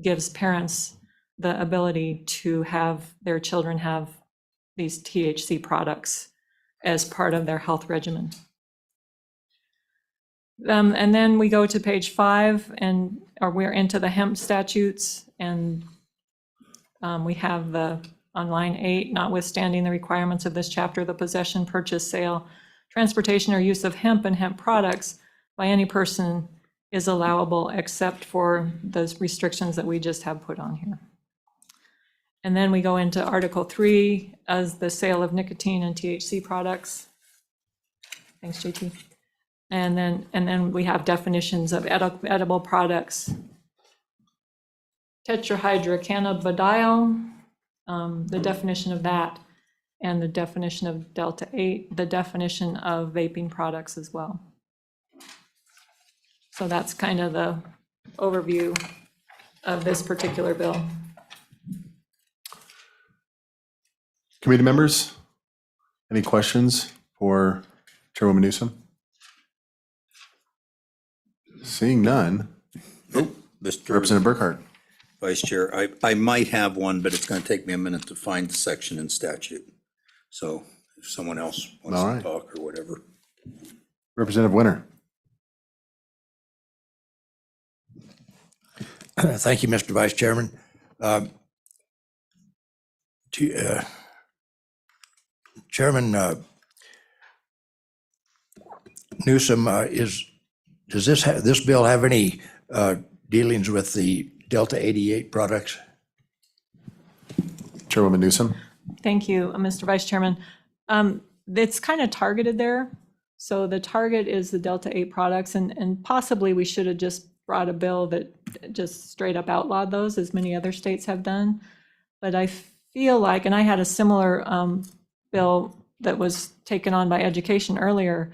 gives parents the ability to have their children have these THC products as part of their health regimen. And then we go to page 5, and we're into the hemp statutes, and we have on line 8, notwithstanding the requirements of this chapter, the possession, purchase, sale, transportation, or use of hemp and hemp products by any person is allowable except for those restrictions that we just have put on here. And then we go into Article 3 as the sale of nicotine and THC products. Thanks, JT. And then we have definitions of edible products. Tetrahydrocannabidiol, the definition of that, and the definition of Delta-8, the definition of vaping products as well. So that's kind of the overview of this particular bill. Committee members, any questions for Chairwoman Newsom? Seeing none. Representative Burkhart. Vice Chair, I might have one, but it's going to take me a minute to find the section in statute. So if someone else wants All to right. talk or whatever. Representative Winter. Thank you, Mr. Vice Chairman. Chairman Newsom, does this bill have any dealings with the Delta-88 products? Chairwoman Newsom. Thank you, Mr. Vice Chairman. It's kind of targeted there. So the target is the Delta-8 products, and possibly we should have just brought a bill that just straight up outlawed those, as many other states have done. But I feel like, and I had a similar bill that was taken on by education earlier,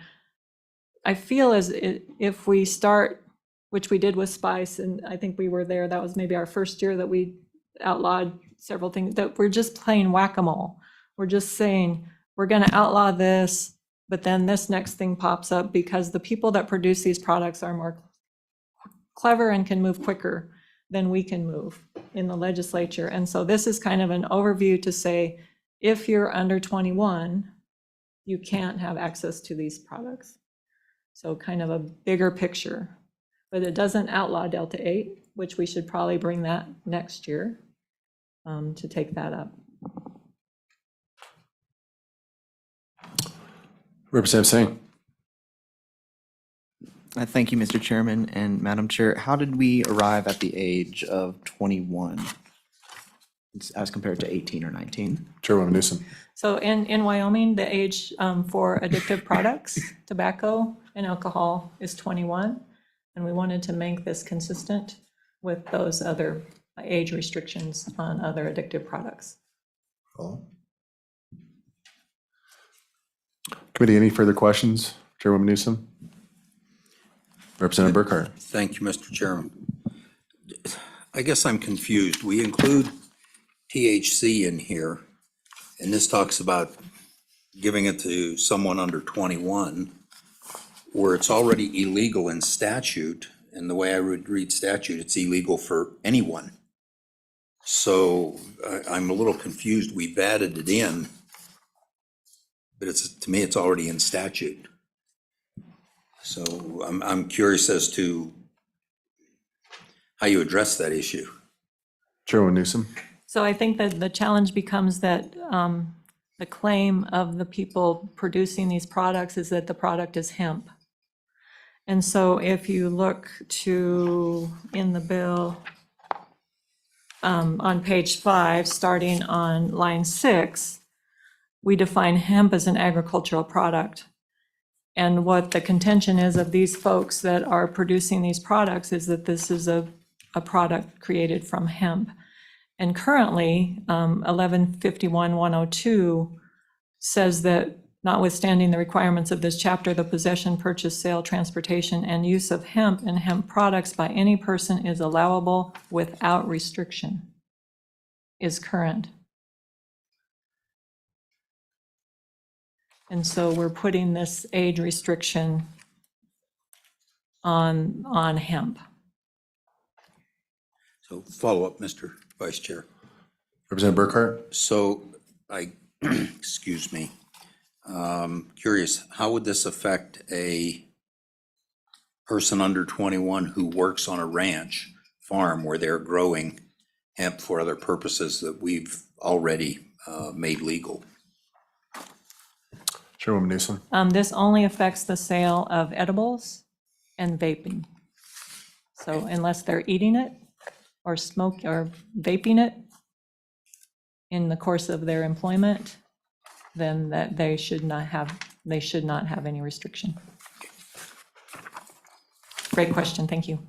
I feel if we start, which we did with Spice, and I think we were there, that was maybe our first year that we outlawed several things, that we're just playing whack-a-mole. We're just saying, we're going to outlaw this, but then this next thing pops up because the people that produce these products are more clever and can move quicker than we can move in the legislature. And so this is kind of an overview to say, if you're under 21, you can't have access to these products. So kind of a bigger picture, but it doesn't outlaw Delta 8, which we should probably bring that next year to take that up. Representative Singh. Thank you, Mr. Chairman and Madam Chair. How did we arrive at the age of 21 as compared to 18 or 19? Chairwoman Newsom. So in Wyoming, the age for addictive products, tobacco and alcohol is 21. And we wanted to make this consistent with those other age restrictions on other addictive products. Committee, any further questions? Chairwoman Newsom. Representative Burkhart. Thank you, Mr. Chairman. I guess I'm confused. We include THC in here, and this talks about giving it to someone under 21, where it's already illegal in statute. And the way I would read statute, it's illegal for anyone. So I'm a little confused. We've added it in, but to me, it's already in statute. So I'm curious as to how you address that issue. Chairwoman Newsom. So I think that the challenge becomes that the claim of the people producing these products is that the product is hemp. And so if you look in the bill on page 5, starting on line 6, we define hemp as an agricultural product. And what the contention is of these folks that are producing these products is that this is a product created from hemp. And currently, 1151-102 says that notwithstanding the requirements of this chapter, the possession, purchase, sale, transportation, and use of hemp and hemp products by any person is allowable without restriction, is current. And so we're putting this age restriction on hemp. So follow up, Mr. Vice Chair. Representative Burkhart. So excuse me, curious, how would this affect a person under 21 who works on a ranch farm where they're growing hemp for other purposes that we've already made legal? Chairwoman Newsom. This only affects the sale of edibles and vaping. So unless they're eating it or vaping it in the course of their employment, then that they should not have any restriction. Great question, thank you.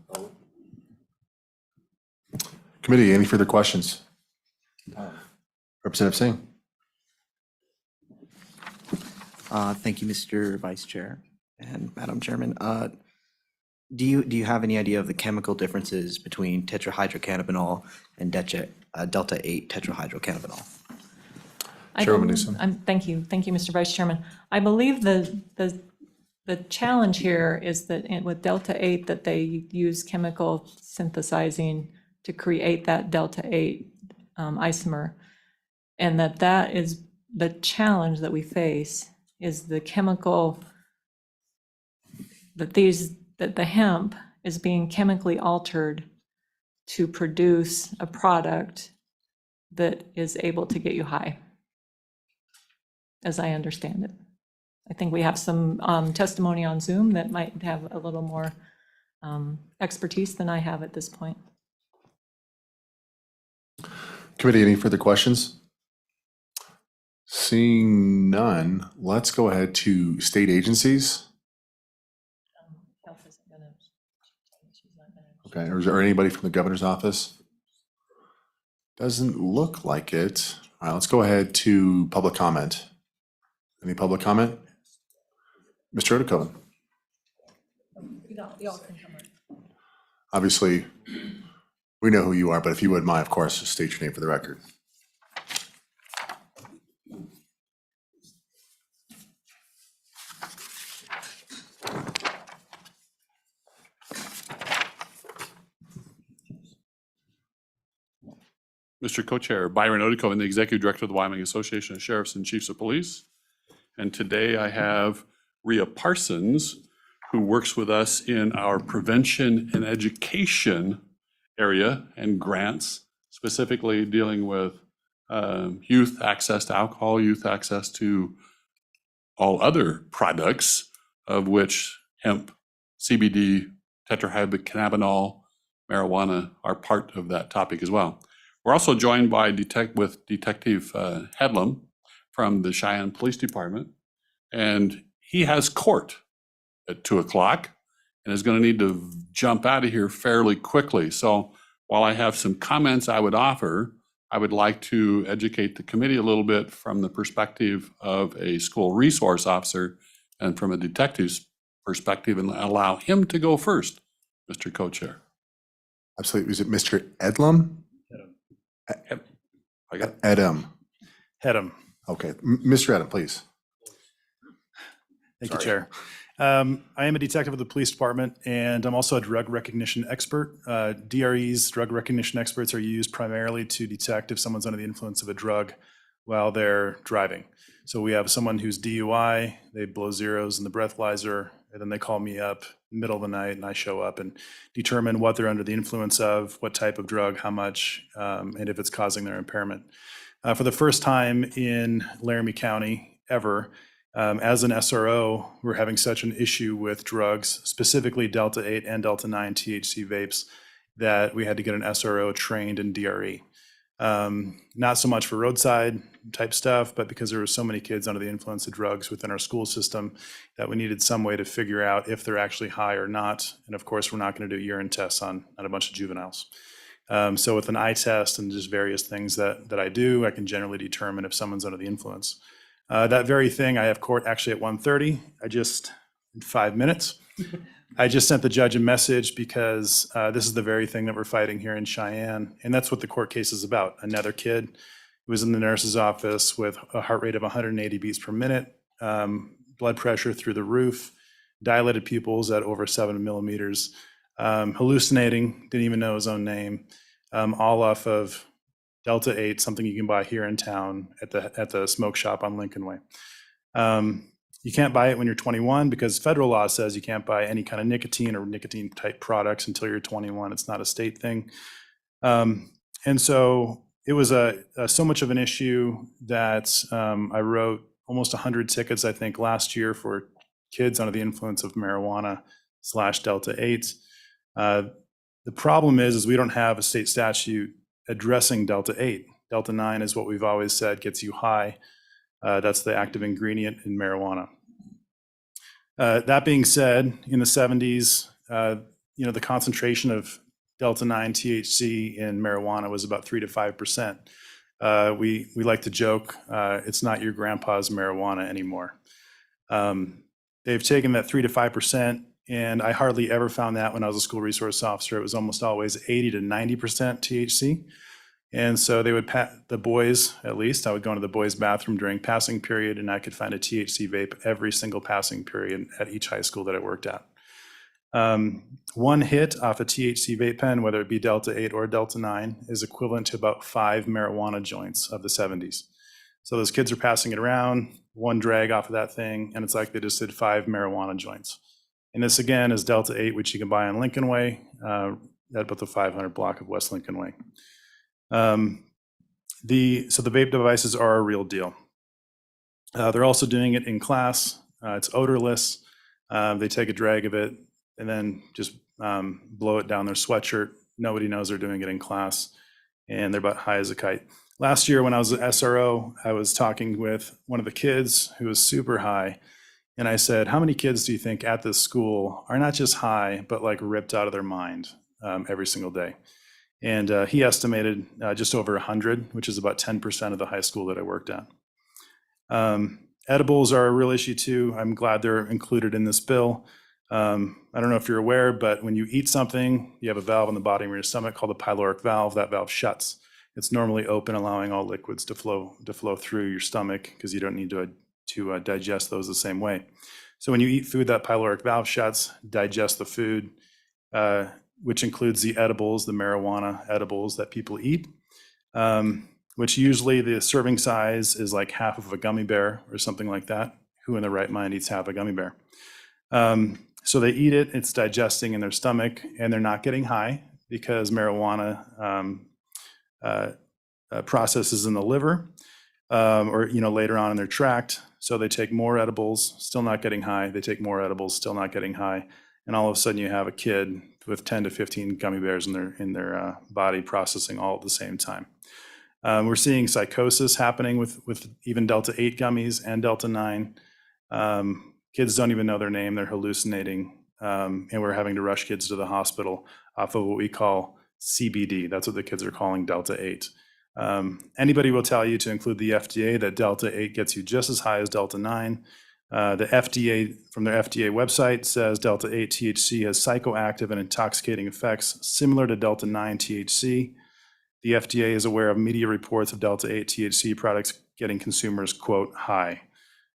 Committee, any further questions? Representative Singh. Thank you, Mr. Vice Chair and Madam Chairman. Do you have any idea of the chemical differences between tetrahydrocannabinol and Delta 8 tetrahydrocannabinol? Chairwoman Newsom. Thank you, Mr. Vice Chairman. I believe the challenge here is that with Delta 8 that they use chemical synthesizing to create that Delta 8 isomer, and that is the challenge that we face, is the chemical, that the hemp is being chemically altered to produce a product that is able to get you high, as I understand it. I think we have some testimony on Zoom that might have a little more expertise than I have at this point. Committee, any further questions? Seeing none, let's go ahead to state agencies. Okay, or is there anybody from the governor's office? Doesn't look like it. All right, let's go ahead to public comment. Any public comment? Mr. Odekoven? Obviously, we know who you are, but if you wouldn't mind, of course, just state your name for the record. Mr. Co-Chair, Byron Odekoven, the Executive Director of the Wyoming Association of Sheriffs and Chiefs of Police. And today I have Rhea Parsons, who works with us in our prevention and education area and grants, specifically dealing with youth access to alcohol, youth access to all other products, of which hemp, CBD, tetrahydrocannabinol, marijuana are part of that topic as well. We're also joined by Detective Headlam from the Cheyenne Police Department, and he has court at 2 o'clock and is going to need to jump out of here fairly quickly. So while I have some comments I would offer, I would like to educate the committee a little bit from the perspective of a school resource officer and from a detective's perspective, and allow him to go first, Mr. Co-Chair. Absolutely. Is it Mr. Edlam? I got Edam. Hedham. Okay, Mr. Edam, please. Thank you, Chair. I am a detective of the police department, and I'm also a drug recognition expert. DREs, drug recognition experts, are used primarily to detect if someone's under the influence of a drug while they're driving. So we have someone who's DUI, they blow zeros in the breathalyzer, and then they call me up middle of the night, and I show up and determine what they're under the influence of, what type of drug, how much, and if it's causing their impairment. For the first time in Laramie County ever, as an SRO, we're having such an issue with drugs, specifically Delta 8 and Delta 9 THC vapes, that we had to get an SRO trained in DRE. Not so much for roadside type stuff, but because there were so many kids under the influence of drugs within our school system that we needed some way to figure out if they're actually high or not. And of course, we're not going to do urine tests on a bunch of juveniles. So with an eye test and just various things that I do, I can generally determine if someone's under the influence. That very thing, I have court actually at 1:30. In 5 minutes. I just sent the judge a message because this is the very thing that we're fighting here in Cheyenne. And that's what the court case is about. Another kid who was in the nurse's office with a heart rate of 180 beats per minute, blood pressure through the roof, dilated pupils at over 7 millimeters, hallucinating, didn't even know his own name, all off of Delta 8, something you can buy here in town at the smoke shop on Lincoln Way. You can't buy it when you're 21 because federal law says you can't buy any kind of nicotine or nicotine type products until you're 21. It's not a state thing. And so it was so much of an issue that I wrote almost 100 tickets, I think, last year for kids under the influence of marijuana / Delta 8. The problem is we don't have a state statute addressing Delta 8. Delta 9 is what we've always said gets you high. That's the active ingredient in marijuana. That being said, in the 70s, the concentration of Delta 9 THC in marijuana was about 3 to 5%. We like to joke, it's not your grandpa's marijuana anymore. They've taken that 3 to 5%, and I hardly ever found that when I was a school resource officer. It was almost always 80 to 90% THC. And so they would, the boys, at least, I would go into the boys' bathroom during passing period, and I could find a THC vape every single passing period at each high school that I worked at. One hit off a THC vape pen, whether it be Delta 8 or Delta 9, is equivalent to about 5 marijuana joints of the 70s. So those kids are passing it around, one drag off of that thing, and it's like they just did 5 marijuana joints. And this, again, is Delta 8, which you can buy on Lincoln Way, at about the 500 block of West Lincoln Way. So the vape devices are a real deal. They're also doing it in class. It's odorless. They take a drag of it and then just blow it down their sweatshirt. Nobody knows they're doing it in class, and they're about high as a kite. Last year when I was at SRO, I was talking with one of the kids who was super high, and I said, how many kids do you think at this school are not just high, but like ripped out of their mind? every single day. And he estimated just over 100, which is about 10% of the high school that I worked at. Edibles are a real issue too. I'm glad they're included in this bill. I don't know if you're aware, but when you eat something, you have a valve in the bottom of your stomach called the pyloric valve. That valve shuts. It's normally open, allowing all liquids to flow through your stomach because you don't need to digest those the same way. So when you eat food, that pyloric valve shuts, digest the food, which includes the edibles, the marijuana edibles that people eat, which usually the serving size is like half of a gummy bear or something like that. Who in their right mind eats half a gummy bear? So they eat it, it's digesting in their stomach, and they're not getting high because marijuana processes in the liver or later on in their tract. So they take more edibles, still not getting high. They take more edibles, still not getting high. And all of a sudden you have a kid with 10 to 15 gummy bears in their body processing all at the same time. We're seeing psychosis happening with even Delta 8 gummies and Delta 9. Kids don't even know their name, they're hallucinating. And we're having to rush kids to the hospital off of what we call CBD. That's what the kids are calling Delta 8. Anybody will tell you to include the FDA that Delta 8 gets you just as high as Delta 9. The FDA, from their FDA website, says Delta 8 THC has psychoactive and intoxicating effects similar to Delta 9 THC. The FDA is aware of media reports of Delta 8 THC products getting consumers, quote, high.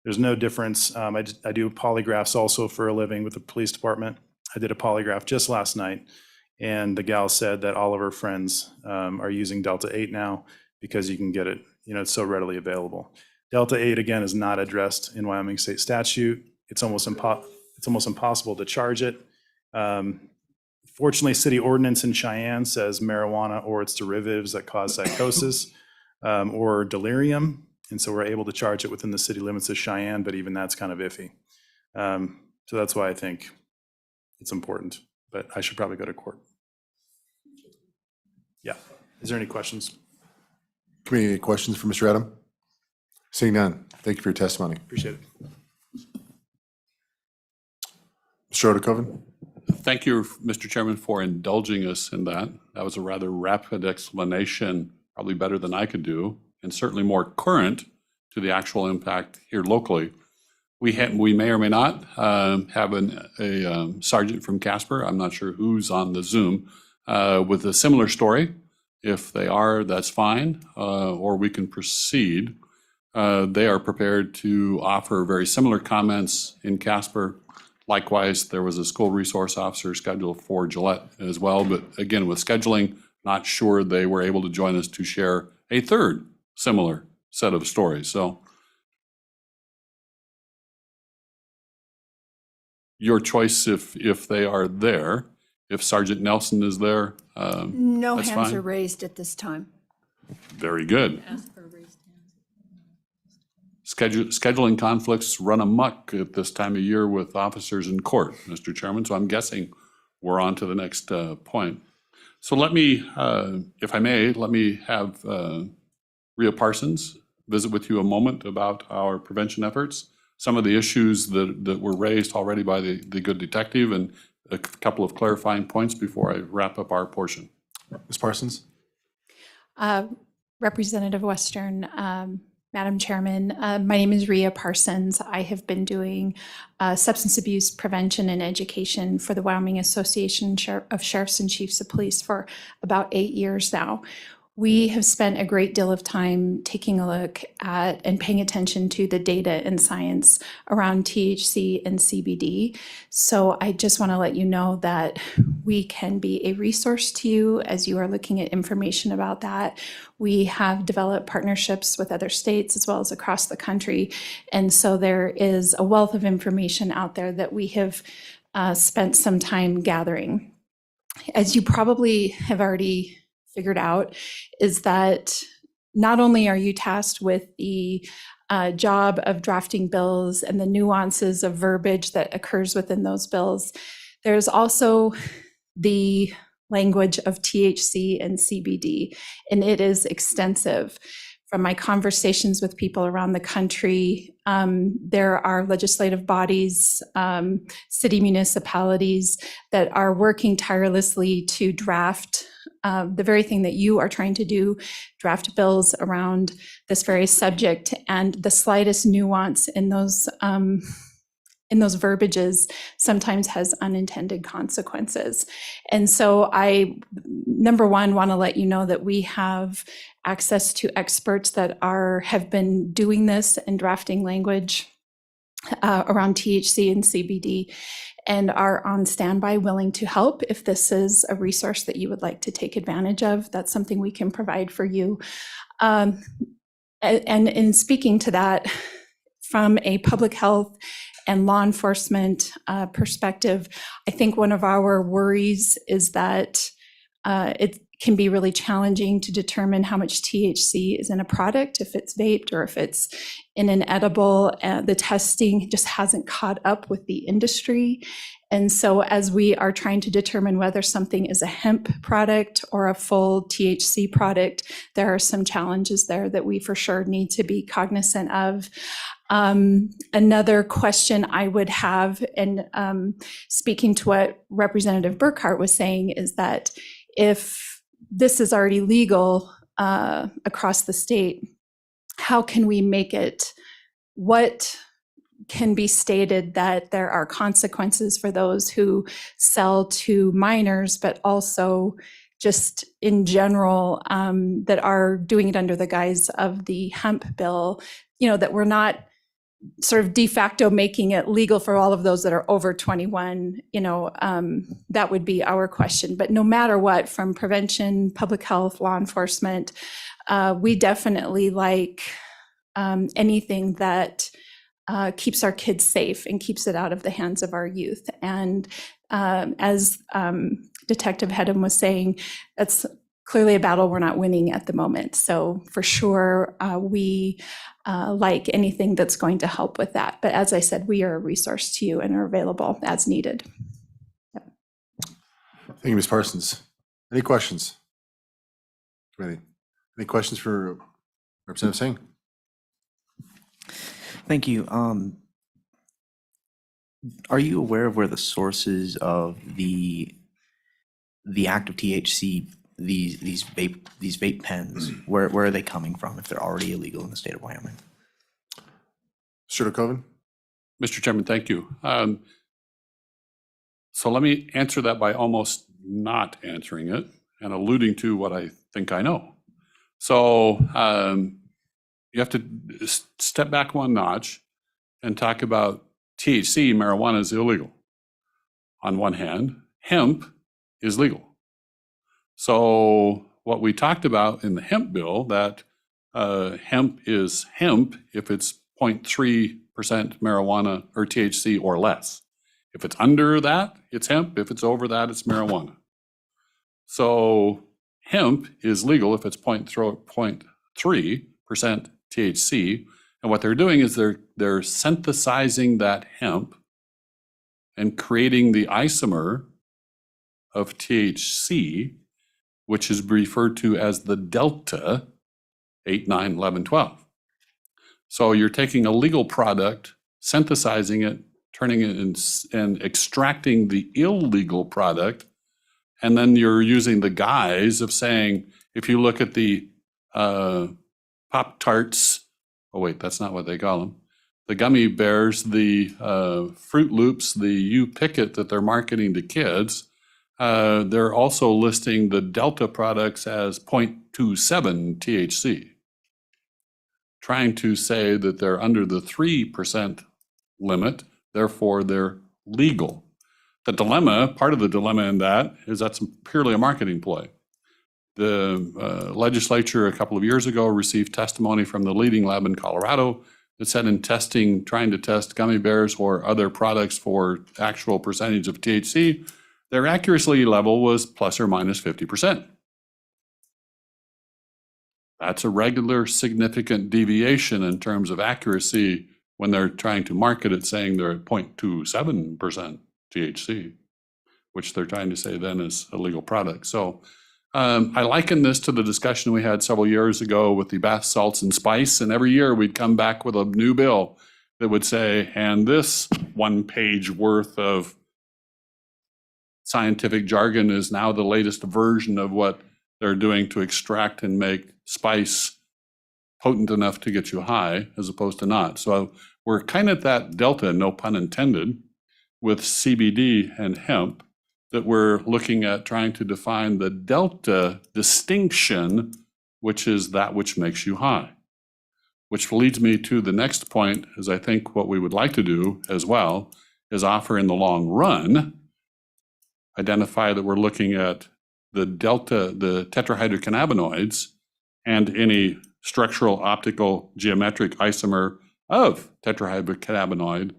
There's no difference. I do polygraphs also for a living with the police department. I did a polygraph just last night, and the gal said that all of her friends are using Delta 8 now because you can get it, it's so readily available. Delta 8, again, is not addressed in Wyoming state statute. It's almost impossible to charge it. Fortunately, city ordinance in Cheyenne says marijuana or its derivatives that cause psychosis or delirium. And so we're able to charge it within the city limits of Cheyenne, but even that's kind of iffy. So that's why I think it's important, but I should probably go to court. Yeah. Is there any questions? Committee, any questions for Mr. Adam? Seeing none, thank you for your testimony. Appreciate it. Mr. Odekoven? Thank you, Mr. Chairman, for indulging us in that. That was a rather rapid explanation, probably better than I could do, and certainly more current to the actual impact here locally. We may or may not have a sergeant from Casper. I'm not sure who's on the Zoom with a similar story. If they are, that's fine, or we can proceed. They are prepared to offer very similar comments in Casper. Likewise, there was a school resource officer scheduled for Gillette as well, but again, with scheduling, not sure they were able to join us to share a third similar set of stories. So your choice if they are there. If Sergeant Nelson is there, No that's hands fine. are raised at this time. Very good. Scheduling conflicts run amok at this time of year with officers in court, Mr. Chairman, so I'm guessing we're on to the next point. So let me, if I may, let me have Rhea Parsons visit with you a moment about our prevention efforts, some of the issues that were raised already by the good detective, and a couple of clarifying points before I wrap up our portion. Ms. Parsons? Representative Western, Madam Chairman, my name is Rhea Parsons. I have been doing substance abuse prevention and education for the Wyoming Association of Sheriffs and Chiefs of Police for about 8 years now. We have spent a great deal of time taking a look at and paying attention to the data and science around THC and CBD. So I just want to let you know that we can be a resource to you as you are looking at information about that. We have developed partnerships with other states as well as across the country. And so there is a wealth of information out there that we have spent some time gathering. As you probably have already figured out, is that not only are you tasked with the job of drafting bills and the nuances of verbiage that occurs within those bills, there's also the language of THC and CBD, and it is extensive. from my conversations with people around the country, there are legislative bodies, city municipalities that are working tirelessly to draft the very thing that you are trying to do, draft bills around this very subject, and the slightest nuance in those verbiages sometimes has unintended consequences. And so I, number one, want to let you know that we have access to experts that have been doing this and drafting language around THC and CBD, and are on standby willing to help if this is a resource that you would like to take advantage of. That's something we can provide for you. And in speaking to that, from a public health and law enforcement perspective, I think one of our worries is that it can be really challenging to determine how much THC is in a product, if it's vaped or if it's in an edible. The testing just hasn't caught up with the industry. And so as we are trying to determine whether something is a hemp product or a full THC product, there are some challenges there that we for sure need to be cognizant of. Another question I would have, and speaking to what Representative Burkhart was saying, is that if this is already legal across the state, how can we make it, what can be stated that there are consequences for those who sell to minors, but also just in general that are doing it under the guise of the hemp bill, that we're not sort of de facto making it legal for all of those that are over 21, that would be our question. But no matter what, from prevention, public health, law enforcement, we definitely like anything that keeps our kids safe and keeps it out of the hands of our youth. And as Detective Hedham was saying, that's clearly a battle we're not winning at the moment. So for sure, we like anything that's going to help with that. But as I said, we are a resource to you and are available as needed. Thank you, Ms. Parsons. Any questions? Any questions for Representative Singh? Thank you. Are you aware of where the sources of the active THC, these vape pens, where are they coming from if they're already illegal in the state of Wyoming? Mr. DeKoven? Mr. Chairman, thank you. So let me answer that by almost not answering it and alluding to what I think I know. So you have to step back one notch and talk about THC. Marijuana is illegal. On one hand, hemp is legal. So what we talked about in the hemp bill, that hemp is hemp if it's 0.3% marijuana or THC or less. If it's under that, it's hemp. If it's over that, it's marijuana. So hemp is legal if it's 0.3% THC. And what they're doing is they're synthesizing that hemp and creating the isomer of THC, which is referred to as the delta 8, 9, 11, 12. So you're taking a legal product, synthesizing it, turning it and extracting the illegal product, and then you're using the guise of saying, if you look at the Pop-Tarts, oh wait, that's not what they call them, the gummy bears, the Fruit Loops, the U-Picket that they're marketing to kids, they're also listing the Delta products as 0.27 THC, trying to say that they're under the 3% limit, therefore they're legal. The dilemma, part of the dilemma in that is that's purely a marketing ploy. The legislature a couple of years ago received testimony from the leading lab in Colorado that said in trying to test gummy bears or other products for actual percentage of THC, their accuracy level was plus or minus 50%. That's a regular significant deviation in terms of accuracy when they're trying to market it, saying they're at 0.27% THC, which they're trying to say then is a legal product. So I liken this to the discussion we had several years ago with the bath salts and spice, and every year we'd come back with a new bill that would say, and this 1 page worth of scientific jargon is now the latest version of what they're doing to extract and make spice potent enough to get you high as opposed to not. So we're kind of at that delta, no pun intended, with CBD and hemp, that we're looking at trying to define the delta distinction, which is that which makes you high. Which leads me to the next point, is I think what we would like to do as well is offer in the long run, identify that we're looking at the delta, the tetrahydrocannabinoids, and any structural, optical, geometric isomer of tetrahydrocannabinoid,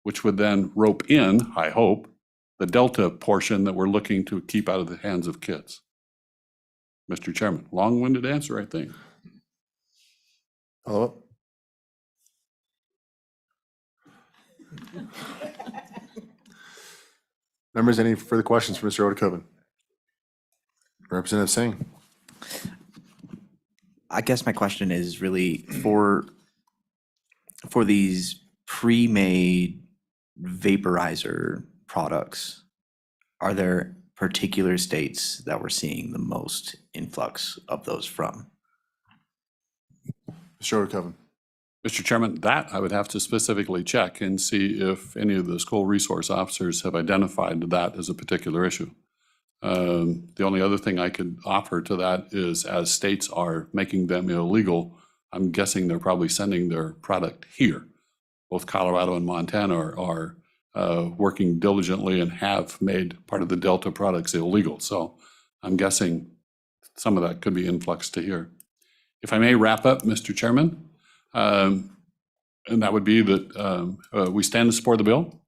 which would then rope in, I hope, the delta portion that we're looking to keep out of the hands of kids. Mr. Chairman, long-winded answer, I think. Follow up? Members, any further questions for Mr. Odekoven? Representative Singh. I guess my question is really for these pre-made vaporizer products, are there particular states that we're seeing the most influx of those from? Mr. Odekoven. Mr. Chairman, that I would have to specifically check and see if any of the school resource officers have identified that as a particular issue. The only other thing I could offer to that is, as states are making them illegal, I'm guessing they're probably sending their product here. Both Colorado and Montana are working diligently and have made part of the Delta products illegal. So I'm guessing some of that could be influx to here. If I may wrap up, Mr. Chairman, and that would be that we stand to support the bill.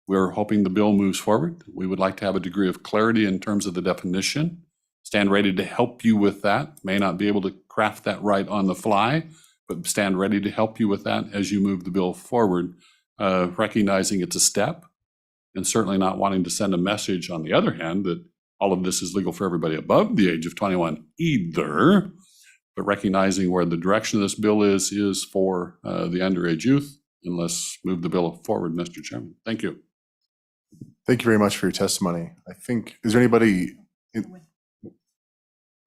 We're hoping the bill moves forward. We would like to have a degree of clarity in terms of the definition. Stand ready to help you with that. May not be able to craft that right on the fly, but stand ready to help you with that as you move the bill forward, recognizing it's a step, and certainly not wanting to send a message, on the other hand, that all of this is legal for everybody above the age of 21 either, but recognizing where the direction of this bill is for the underage youth. And let's move the bill forward, Mr. Chairman. Thank you. Thank you very much for your testimony. I think, is there anybody?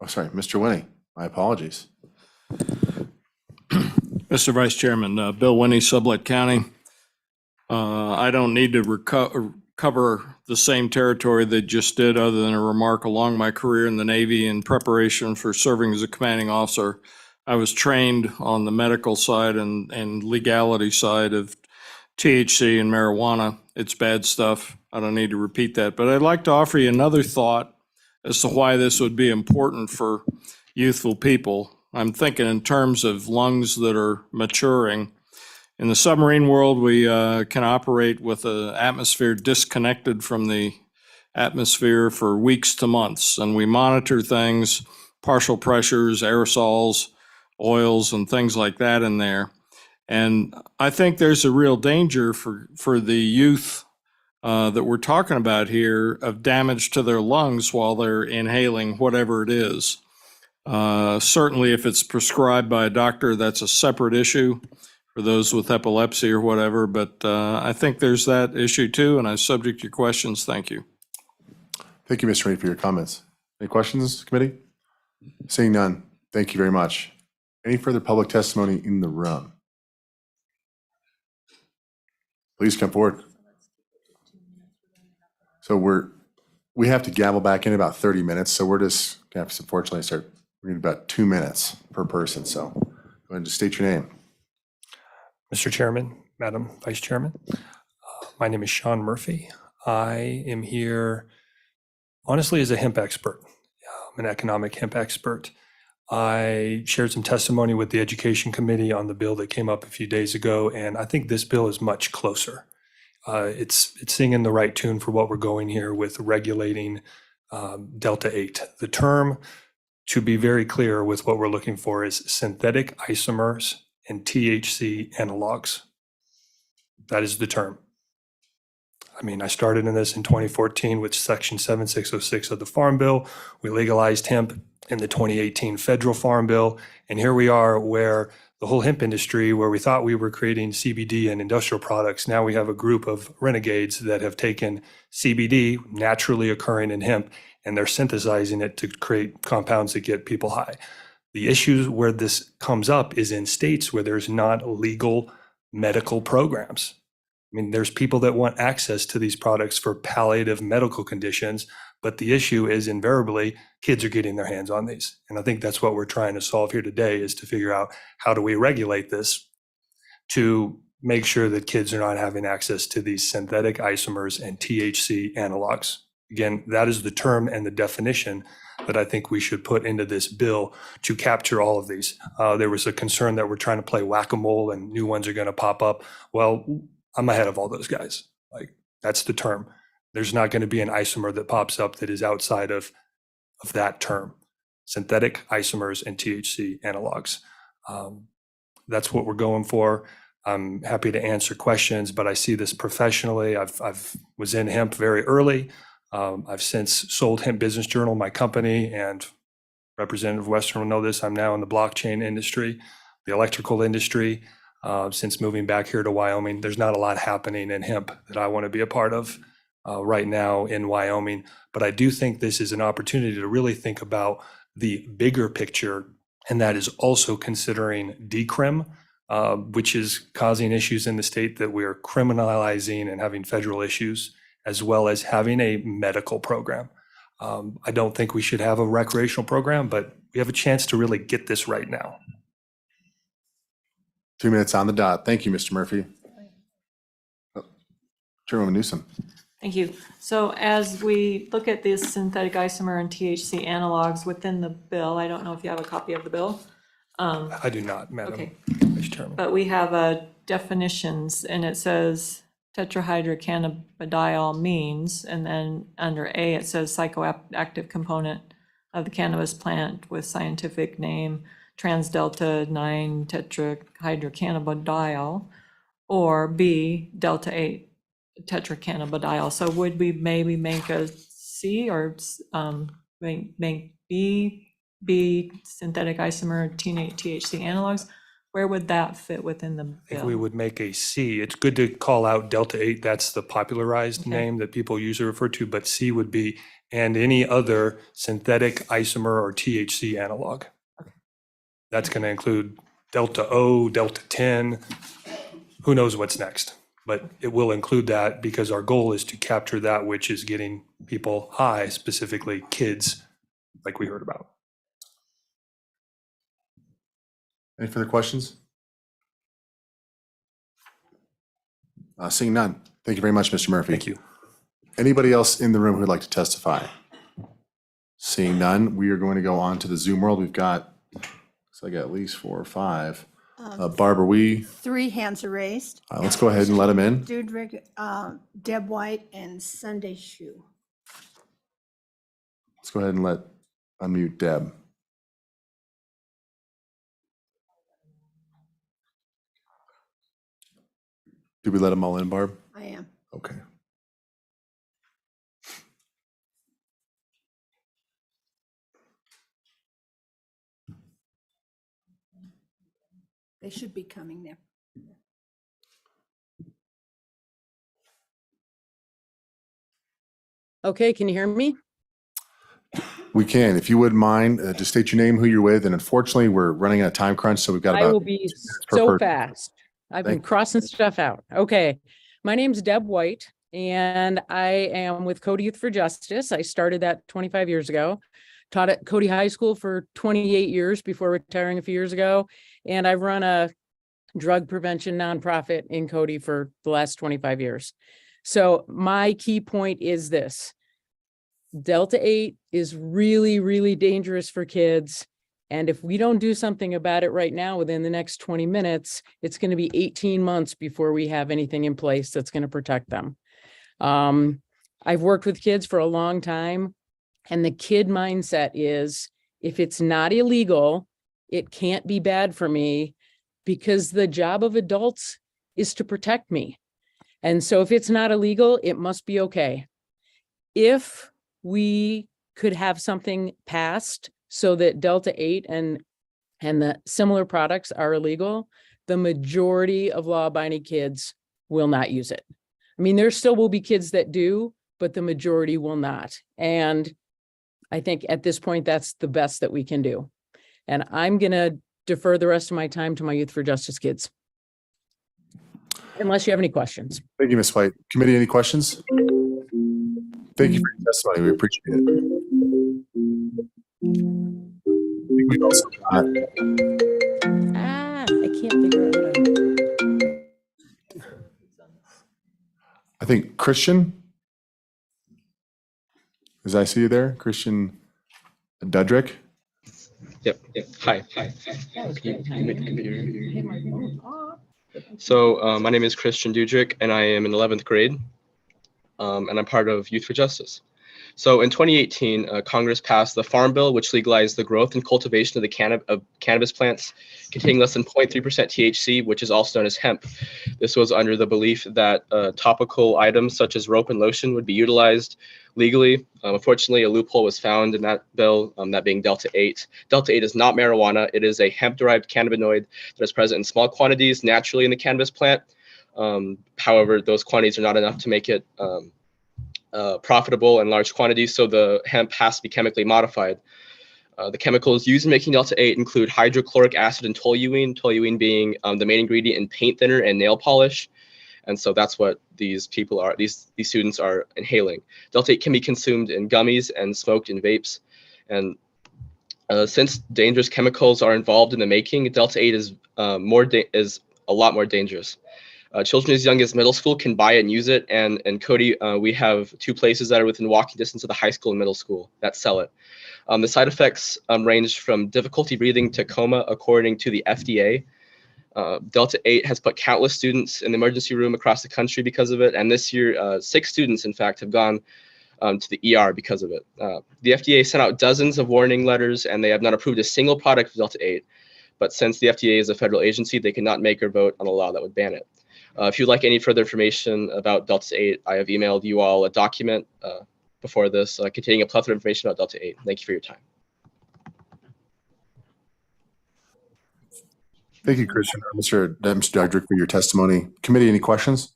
Oh, sorry, Mr. Winnie. My apologies. Mr. Vice Chairman, Bill Winnie, Sublette County. I don't need to cover the same territory they just did, other than a remark along my career in the Navy in preparation for serving as a commanding officer. I was trained on the medical side and legality side of THC and marijuana. It's bad stuff. I don't need to repeat that, but I'd like to offer you another thought as to why this would be important for youthful people. I'm thinking in terms of lungs that are maturing. In the submarine world, we can operate with an atmosphere disconnected from the atmosphere for weeks to months, and we monitor things, partial pressures, aerosols, oils, and things like that in there. And I think there's a real danger for the youth that we're talking about here of damage to their lungs while they're inhaling whatever it is. Certainly if it's prescribed by a doctor, that's a separate issue for those with epilepsy or whatever, but I think there's that issue too, and I subject your questions. Thank you. Thank you, Mr. Reed, for your comments. Any questions, committee? Seeing none, thank you very much. Any further public testimony in the room? Please come forward. So we have to gavel back in about 30 minutes, so we're just gonna have to unfortunately start, we need about 2 minutes per person, so go ahead and just state your name. Mr. Chairman, Madam Vice Chairman, my name is Sean Murphy. I am here honestly as a hemp expert. I'm an economic hemp expert. I shared some testimony with the Education Committee on the bill that came up a few days ago, and I think this bill is much closer. It's singing the right tune for what we're going here with regulating Delta 8. The term, to be very clear with what we're looking for, is synthetic isomers and THC analogs. That is the term. I mean, I started in this in 2014 with Section 7606 of the Farm Bill. We legalized hemp in the 2018 Federal Farm Bill. And here we are where the whole hemp industry, where we thought we were creating CBD and industrial products, now we have a group of renegades that have taken CBD, naturally occurring in hemp, and they're synthesizing it to create compounds that get people high. The issues where this comes up is in states where there's not legal medical programs. I mean, there's people that want access to these products for palliative medical conditions, but the issue is invariably kids are getting their hands on these. And I think that's what we're trying to solve here today, is to figure out how do we regulate this to make sure that kids are not having access to these synthetic isomers and THC analogs. Again, that is the term and the definition that I think we should put into this bill to capture all of these. There was a concern that we're trying to play whack-a-mole and new ones are going to pop up. Well, I'm ahead of all those guys. Like, that's the term. There's not going to be an isomer that pops up that is outside of that term. Synthetic isomers and THC analogs. That's what we're going for. I'm happy to answer questions, but I see this professionally. I've was in hemp very early. I've since sold Hemp Business Journal, my company, and Representative Western will know this. I'm now in the blockchain industry, the electrical industry. Since moving back here to Wyoming, there's not a lot happening in hemp that I want to be a part of right now in Wyoming. But I do think this is an opportunity to really think about the bigger picture, and that is also considering decrim, which is causing issues in the state that we're criminalizing and having federal issues, as well as having a medical program. I don't think we should have a recreational program, but we have a chance to really get this right now. 2 minutes on the dot. Thank you, Mr. Murphy. Chairwoman Newsom. Thank you. So as we look at these synthetic isomer and THC analogs within the bill, I don't know if you have a copy of the bill. I do not, Madam Okay. Vice Chairman. But we have definitions, and it says tetrahydrocannabidiol means, and then under A, it says psychoactive component of the cannabis plant with scientific name trans-delta 9 tetrahydrocannabidiol, or B, delta 8 tetracannabidiol. So would we maybe make a C or make B synthetic isomer THC analogs? Where would that fit within the I think bill? we would make a C. It's good to call out Delta 8. That's the popularized Okay. name that people usually refer to, but C would be, and any other synthetic isomer or THC analog. That's going to include Delta O, Delta 10, who knows what's next. But it will include that because our goal is to capture that which is getting people high, specifically kids, like we heard about. Any further questions? Seeing none. Thank you very much, Mr. Murphy. Thank you. Anybody else in the room who'd like to testify? Seeing none, we are going to go on to the Zoom world. We've got, looks like at least 4 or 5. Barb, are we, 3 hands are raised. let's go ahead and let them in. Dudrick, Deb White, and Sunday Shoe. Let's go ahead and unmute Deb. Did we let them all in, Barb? I am. Okay. They should be coming there. Okay, can you hear me? We can. If you wouldn't mind, just state your name, who you're with, and unfortunately, we're running a time crunch, so we've got I will about be per so person. fast. I've been Thank- crossing stuff out. Okay. My name's Deb White, and I am with Cody Youth for Justice. I started that 25 years ago. Taught at Cody High School for 28 years before retiring a few years ago. And I've run a drug prevention nonprofit in Cody for the last 25 years. So my key point is this. Delta 8 is really, really dangerous for kids. And if we don't do something about it right now, within the next 20 minutes, it's going to be 18 months before we have anything in place that's going to protect them. I've worked with kids for a long time, and the kid mindset is, if it's not illegal, it can't be bad for me, because the job of adults is to protect me. And so if it's not illegal, it must be okay. If we could have something passed so that Delta 8 and the similar products are illegal, the majority of law-abiding kids will not use it. I mean, there still will be kids that do, but the majority will not. And I think at this point, that's the best that we can do. And I'm going to defer the rest of my time to my Youth for Justice kids. Unless you have any questions. Thank you, Ms. White. Committee, any questions? Thank you for your testimony. We appreciate it. I think we've also got, I can't figure out what I think, Christian. As I see you there, Christian Dudrick. Yep. Hi. So my name is Christian Dudrick, and I am in 11th grade, and I'm part of Youth for Justice. So in 2018, Congress passed the Farm Bill, which legalized the growth and cultivation of the cannabis plants containing less than 0.3% THC, which is also known as hemp. This was under the belief that topical items such as rope and lotion would be utilized legally. Unfortunately, a loophole was found in that bill, that being Delta 8. Delta 8 is not marijuana. It is a hemp-derived cannabinoid that is present in small quantities naturally in the cannabis plant. However, those quantities are not enough to make it profitable in large quantities, so the hemp has to be chemically modified. The chemicals used in making Delta 8 include hydrochloric acid and toluene being the main ingredient in paint thinner and nail polish. And so that's what these people are, these students are inhaling. Delta 8 can be consumed in gummies and smoked in vapes. And since dangerous chemicals are involved in the making, Delta 8 is a lot more dangerous. Children as young as middle school can buy it and use it. And Cody, we have 2 places that are within walking distance of the high school and middle school that sell it. The side effects range from difficulty breathing to coma, according to the FDA. Delta 8 has put countless students in the emergency room across the country because of it. And this year, 6 students, in fact, have gone to the ER because of it. The FDA sent out dozens of warning letters, and they have not approved a single product of Delta 8. But since the FDA is a federal agency, they cannot make or vote on a law that would ban it. If you'd like any further information about Delta 8, I have emailed you all a document before this containing a plethora of information about Delta 8. Thank you for your time. Thank you, Christian. Mr. Dudrick, for your testimony. Committee, any questions?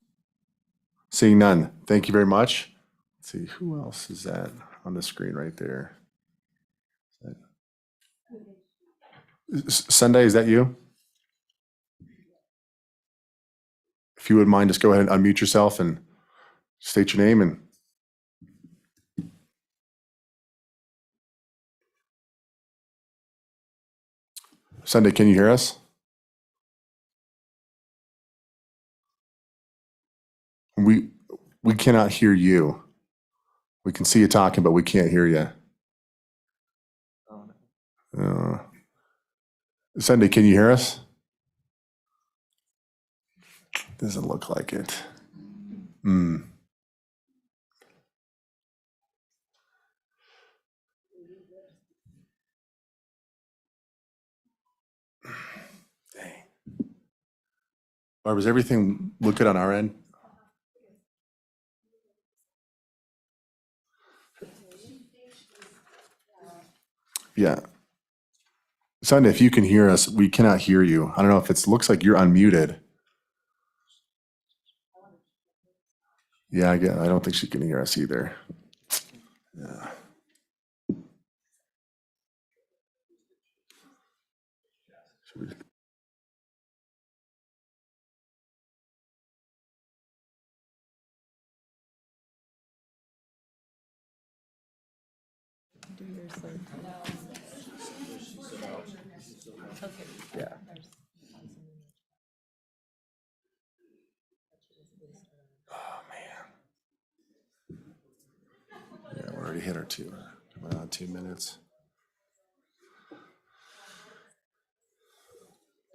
Seeing none. Thank you very much. Let's see, who else is that on the screen right there? Sunday, is that you? If you would mind, just go ahead and unmute yourself and state your name. And Sunday, can you hear us? We cannot hear you. We can see you talking, but we can't hear you. Sunday, can you hear us? Doesn't look like it. Dang. Barb, does everything look good on our end? Yeah. Sunday, if you can hear us, we cannot hear you. I don't know if it looks like you're unmuted. Yeah, I don't think she can hear us either. Yeah. Yeah. Oh man. Yeah, we already hit our 2 minutes.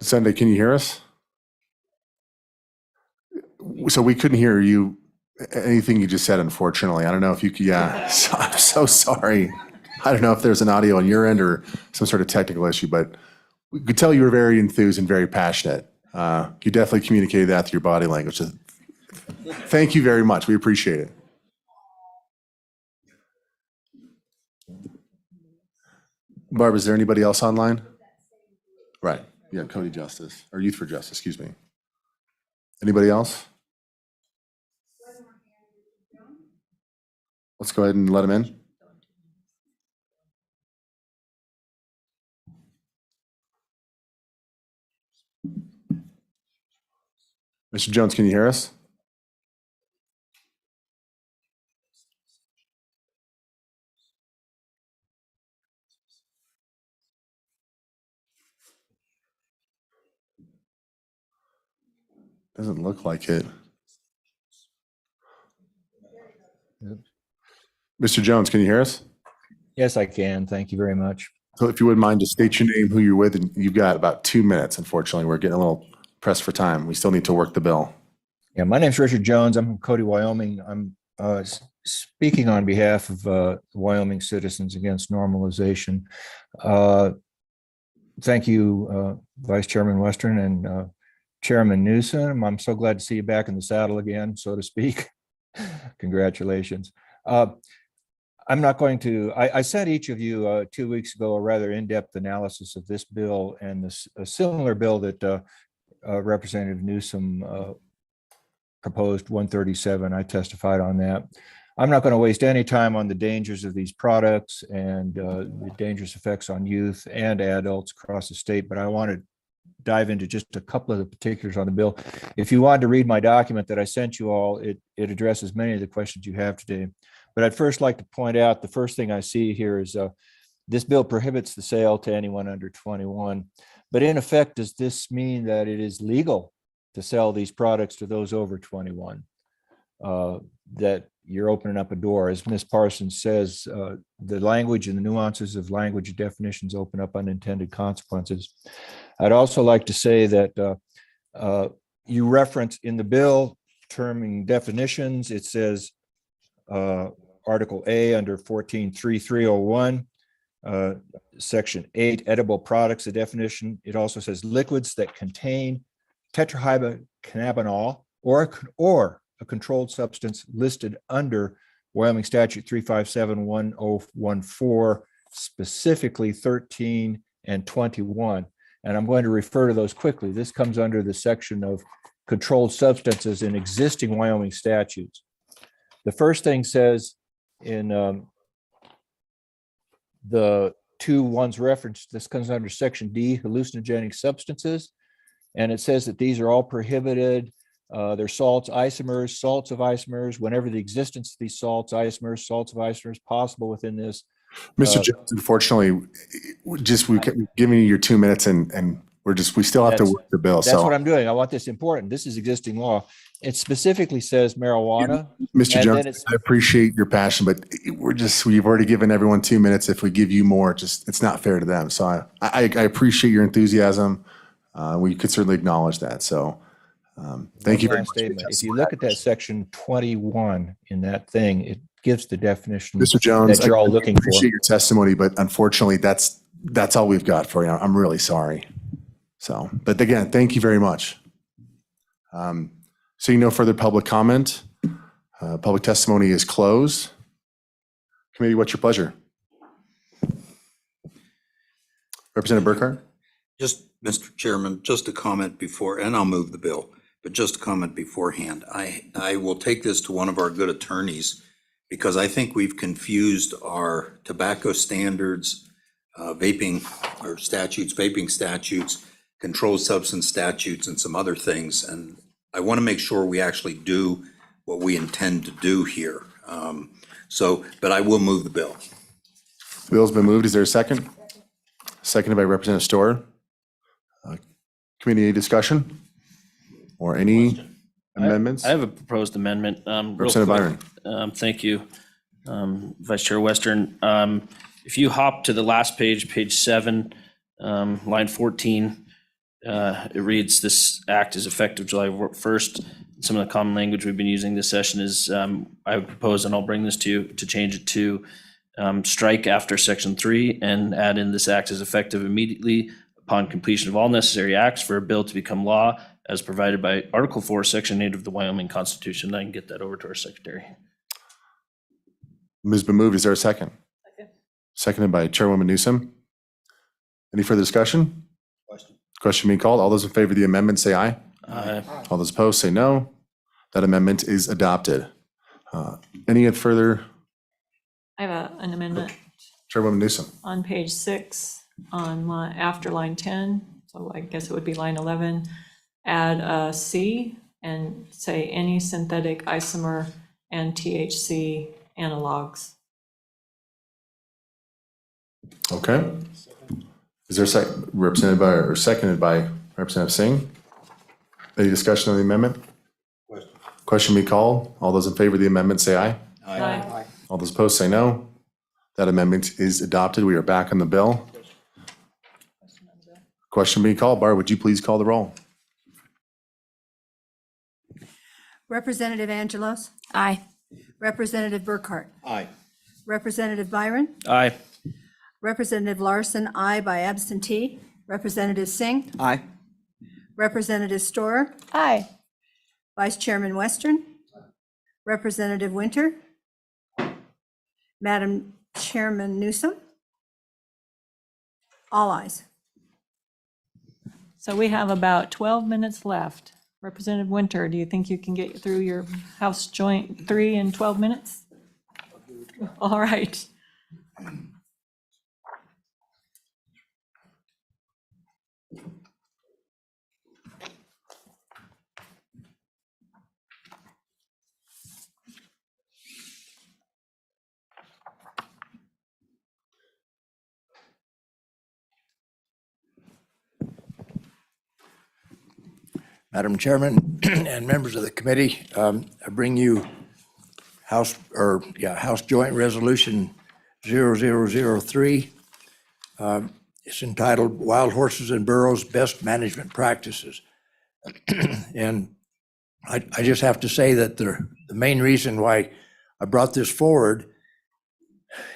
Sunday, can you hear us? So we couldn't hear you, anything you just said, unfortunately. I don't know if you could, yeah, so, I'm so sorry. I don't know if there's an audio on your end or some sort of technical issue, but we could tell you were very enthused and very passionate. You definitely communicated that through your body language. So Thank you very much. We appreciate it. Barb, is there anybody else online? Right. Yeah, Cody Justice, or Youth for Justice, excuse me. Anybody else? Let's go ahead and let him in. Mr. Jones, can you hear us? Doesn't look like it. Mr. Jones, can you hear us? Yes, I can. Thank you very much. So if you wouldn't mind, just state your name, who you're with, and you've got about 2 minutes. Unfortunately, we're getting a little pressed for time. We still need to work the bill. Yeah, my name's Richard Jones. I'm from Cody, Wyoming. I'm speaking on behalf of Wyoming Citizens Against Normalization. Thank you, Vice Chairman Western and Chairman Newsom. I'm so glad to see you back in the saddle again, so to speak. Congratulations. I'm not going to, I sent each of you 2 weeks ago a rather in-depth analysis of this bill and a similar bill that Representative Newsom proposed, 137. I testified on that. I'm not going to waste any time on the dangers of these products and the dangerous effects on youth and adults across the state, but I want to dive into just a couple of the particulars on the bill. If you wanted to read my document that I sent you all, it addresses many of the questions you have today. But I'd first like to point out the first thing I see here is this bill prohibits the sale to anyone under 21. But in effect, does this mean that it is legal to sell these products to those over 21? That you're opening up a door. As Ms. Parsons says, the language and the nuances of language definitions open up unintended consequences. I'd also like to say that you reference in the bill terming definitions. It says Article A under 14.3301, Section 8, edible products, a definition. It also says liquids that contain tetrahydrocannabinol or a controlled substance listed under Wyoming Statute 3571014, specifically 13 and 21. And I'm going to refer to those quickly. This comes under the section of controlled substances in existing Wyoming statutes. The first thing says in the two ones referenced, this comes under Section D, hallucinogenic substances. And it says that these are all prohibited. They're salts, isomers, salts of isomers, whenever the existence of these salts, salts of isomers possible within this. Mr. Jones, unfortunately, we're giving you your 2 minutes and we still have to work the bill. That's what I'm doing. I want this important. This is existing law. It specifically says marijuana. Mr. Jones, I appreciate your passion, but we've already given everyone 2 minutes. If we give you more, it's not fair to them. So I appreciate your enthusiasm. We could certainly acknowledge that. So thank you very much. If you look at that section 21 in that thing, it gives the definition Mr. Jones, that you're all looking for. I appreciate your testimony, but unfortunately, that's all we've got for you. I'm really sorry. So, but again, thank you very much. Seeing no further public comment, public testimony is closed. Committee, what's your pleasure? Representative Burkhart? Just, Mr. Chairman, just a comment before, and I'll move the bill, but just a comment beforehand. I will take this to one of our good attorneys because I think we've confused our tobacco standards, vaping statutes, controlled substance statutes, and some other things. And I want to make sure we actually do what we intend to do here. But I will move the bill. The bill's been moved. Is there a second? Seconded by Representative Storer. Committee, any discussion or any amendments? I have a proposed amendment. Representative Byron. Thank you, Vice Chair Western. If you hop to the last page, page 7, line 14, it reads, "This act is effective July 1st. Some of the common language we've been using this session is, I would propose, and I'll bring this to you, to change it to strike after Section 3 and add in, this act is effective immediately upon completion of all necessary acts for a bill to become law as provided by Article 4, Section 8 of the Wyoming Constitution. I can get that over to our secretary. Ms. been moved. Is there a second? Seconded by Chairwoman Newsom. Any further discussion? Question being called. All those in favor of the amendment say aye. Aye. All those opposed say no. That amendment is adopted. Any further? I have an amendment Chairwoman Newsom. on page 6 after line 10. So I guess it would be line 11. Add a C and say any synthetic isomer and THC analogs. Okay. Is there represented by or seconded by Representative Singh? Any discussion on the amendment? Question be called. All those in favor of the amendment say aye. Aye. All those opposed say no. That amendment is adopted. We are back on the bill. Question being called. Barb, would you please call the roll? Representative Angelos? Aye. Representative Burkhart? Aye. Representative Byron? Aye. Representative Larson, aye by absentee. Representative Singh? Aye. Representative Storer? Aye. Vice Chairman Western? Representative Winter? Madam Chairman Newsom? All ayes. So we have about 12 minutes left. Representative Winter, do you think you can get through your House Joint 3 in 12 minutes? All right. Madam Chairman and members of the committee, I bring you House Joint Resolution 0003. It's entitled Wild Horses and Burros Best Management Practices. And I just have to say that the main reason why I brought this forward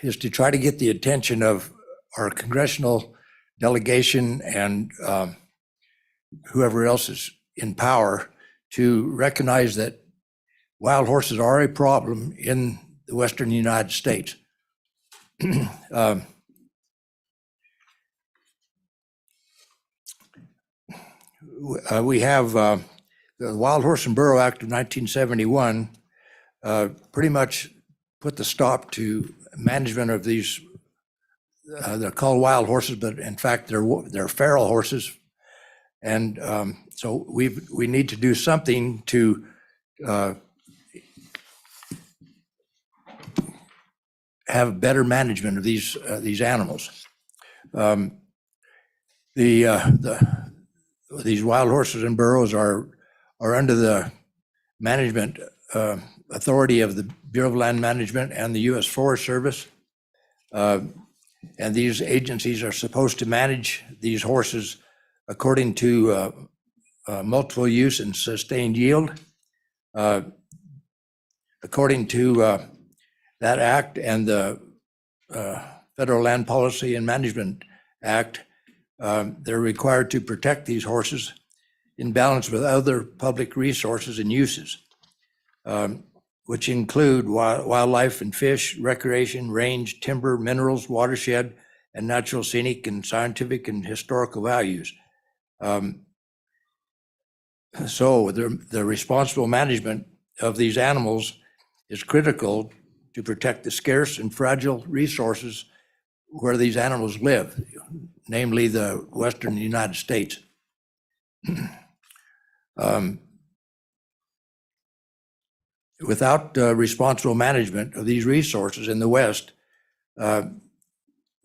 is to try to get the attention of our congressional delegation and whoever else is in power to recognize that wild horses are a problem in the Western United States. We have the Wild Horse and Burro Act of 1971 pretty much put the stop to management of these. They're called wild horses, but in fact they're feral horses, and so we need to do something to have better management of these animals. These wild horses and burros are under the management authority of the Bureau of Land Management and the U.S. Forest Service. And these agencies are supposed to manage these horses according to multiple use and sustained yield. According to that act and the Federal Land Policy and Management Act, they're required to protect these horses in balance with other public resources and uses, which include wildlife and fish, recreation, range, timber, minerals, watershed, and natural, scenic, and scientific and historical values. So the responsible management of these animals is critical to protect the scarce and fragile resources where these animals live, namely the Western United States. Without responsible management of these resources in the West,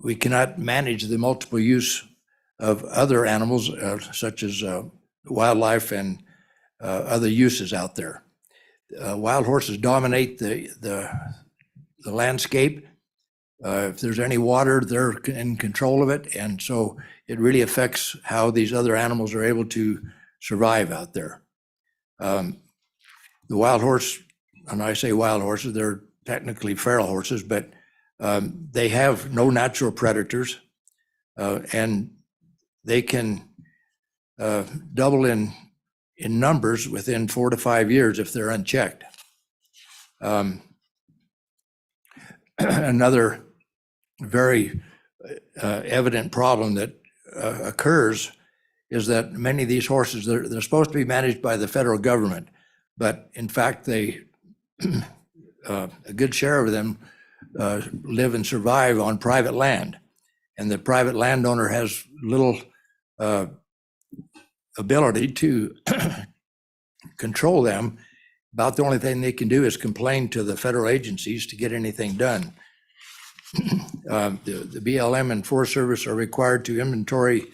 we cannot manage the multiple use of other animals, such as wildlife and other uses out there. Wild horses dominate the landscape. If there's any water, they're in control of it, and so it really affects how these other animals are able to survive out there. The wild horse, and I say wild horses, they're technically feral horses, but they have no natural predators, and they can double in in numbers within 4 to 5 years if they're unchecked. Another very evident problem that occurs is that many of these horses, they're supposed to be managed by the federal government, but in fact, they a good share of them live and survive on private land. And the private landowner has little ability to control them. About the only thing they can do is complain to the federal agencies to get anything done. The BLM and Forest Service are required to inventory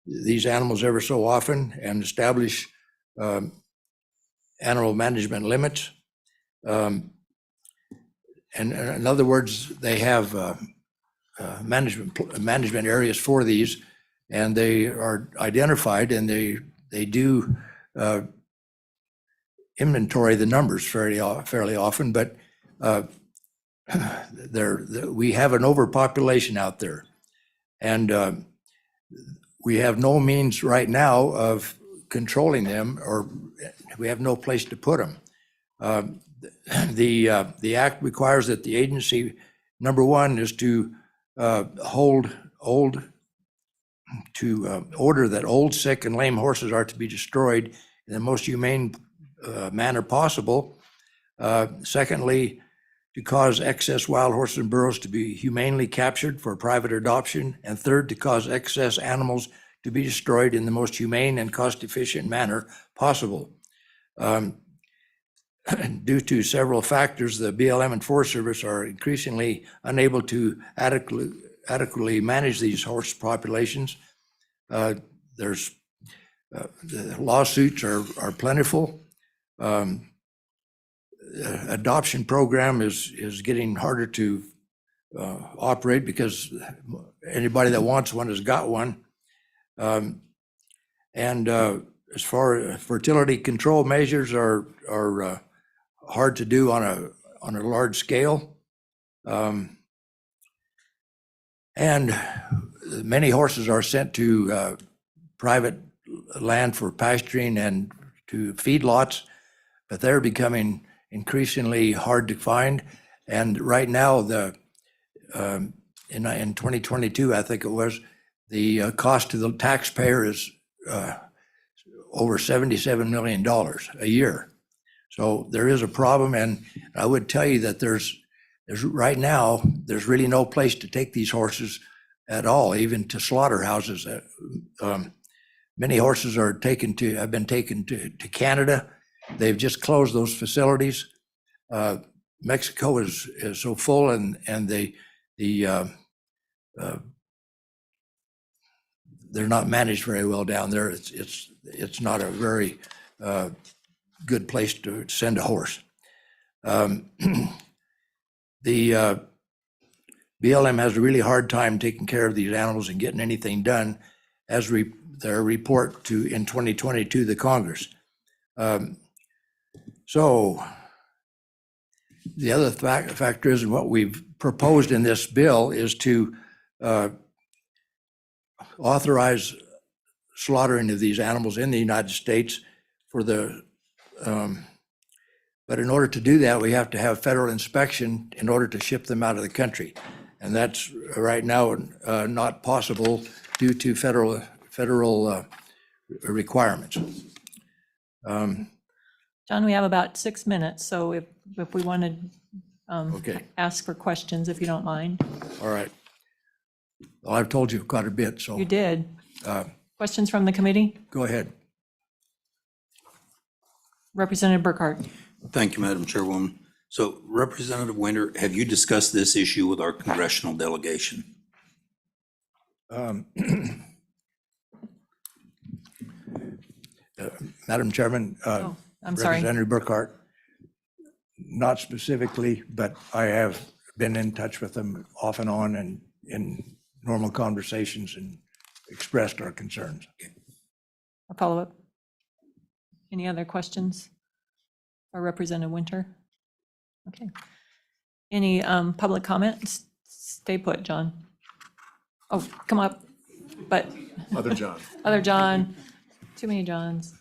these animals ever so often and establish animal management limits. And in other words, they have management areas for these, and they are identified, and they do inventory the numbers fairly often, but we have an overpopulation out there, and we have no means right now of controlling them, or we have no place to put them. The act requires that the agency, number one, is to order that old, sick, and lame horses are to be destroyed in the most humane manner possible. Secondly, to cause excess wild horses and burros to be humanely captured for private adoption. And third, to cause excess animals to be destroyed in the most humane and cost-efficient manner possible. Due to several factors, the BLM and Forest Service are increasingly unable to adequately manage these horse populations. The lawsuits are plentiful. Adoption program is getting harder to operate because anybody that wants one has got one. And as far as fertility control measures are hard to do on a large scale. And many horses are sent to private land for pasturing and to feedlots, but they're becoming increasingly hard to find. And right now, in 2022, I think it was, the cost to the taxpayer is over $77 million a year. So there is a problem, and I would tell you that there's right now, there's really no place to take these horses at all, even to slaughterhouses. Many horses have been taken to Canada. They've just closed those facilities. Mexico is so full, and they're not managed very well down there. It's not a very good place to send a horse. The BLM has a really hard time taking care of these animals and getting anything done, as their report in 2022 the Congress. So the other factor is, what we've proposed in this bill is to authorize slaughtering of these animals in the United States but in order to do that, we have to have federal inspection in order to ship them out of the country. And that's right now not possible due to federal requirements. John, we have about 6 minutes, so if we want to ask for questions, if you don't mind. All right. Well, I've told you quite a bit, so. You did. Questions from the committee? Go ahead. Representative Burkhart. Thank you, Madam Chairwoman. So Representative Winter, have you discussed this issue with our congressional delegation? Madam Chairman, I'm sorry. Representative Burkhart, not specifically, but I have been in touch with them off and on and in normal conversations and expressed our concerns. A follow-up. Any other questions for Representative Winter? Okay. Any public comments? Stay put, John. Oh, come up, but. Other John. Other John. Too many Johns.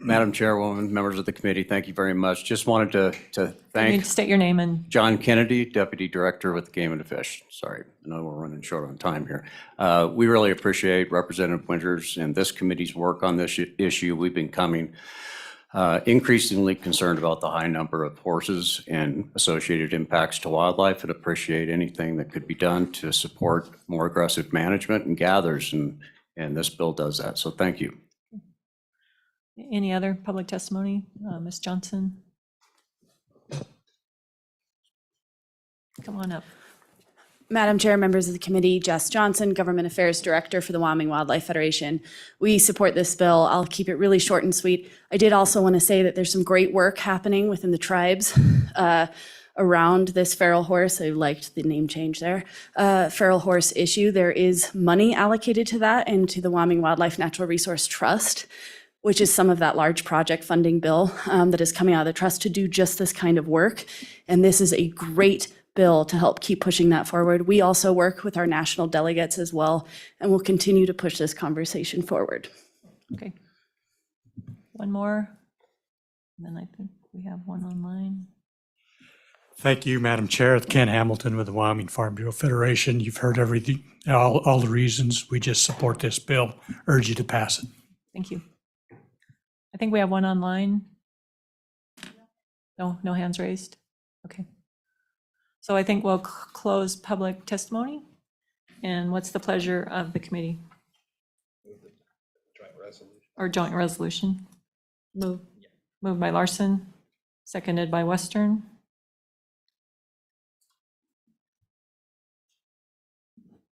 Madam Chairwoman, members of the committee, thank you very much. Just wanted to You need thank to state your name and, John Kennedy, Deputy Director with Game and the Fish. Sorry, I know we're running short on time here. We really appreciate Representative Winters and this committee's work on this issue. We've been coming increasingly concerned about the high number of horses and associated impacts to wildlife, and appreciate anything that could be done to support more aggressive management and gathers, and this bill does that. So thank you. any other public testimony? Ms. Johnson? Come on up. Madam Chair, members of the committee, Jess Johnson, Government Affairs Director for the Wyoming Wildlife Federation. We support this bill. I'll keep it really short and sweet. I did also want to say that there's some great work happening within the tribes around this feral horse. I liked the name change there. Feral horse issue. There is money allocated to that and to the Wyoming Wildlife Natural Resource Trust, which is some of that large project funding bill that is coming out of the trust to do just this kind of work. And this is a great bill to help keep pushing that forward. We also work with our national delegates as well, and we'll continue to push this conversation forward. Okay. One more, and then I think we have one online. Thank you, Madam Chair. Ken Hamilton with the Wyoming Farm Bureau Federation. You've heard everything, all the reasons. We just support this bill. Urge you to pass it. Thank you. I think we have one online. No hands raised. Okay. So I think we'll close public testimony. And what's the pleasure of the committee? Or joint resolution? Moved by Larson, seconded by Western.